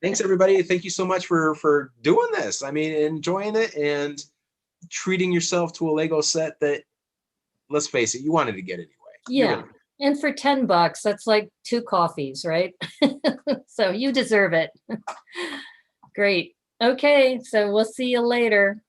Thanks everybody. Thank you so much for doing this. I mean, enjoying it and treating yourself to a Lego set that, let's face it, you wanted to get anyway. Yeah. And for $10, that's like 2 coffees, right? So you deserve it. Great. Okay. So we'll see you later.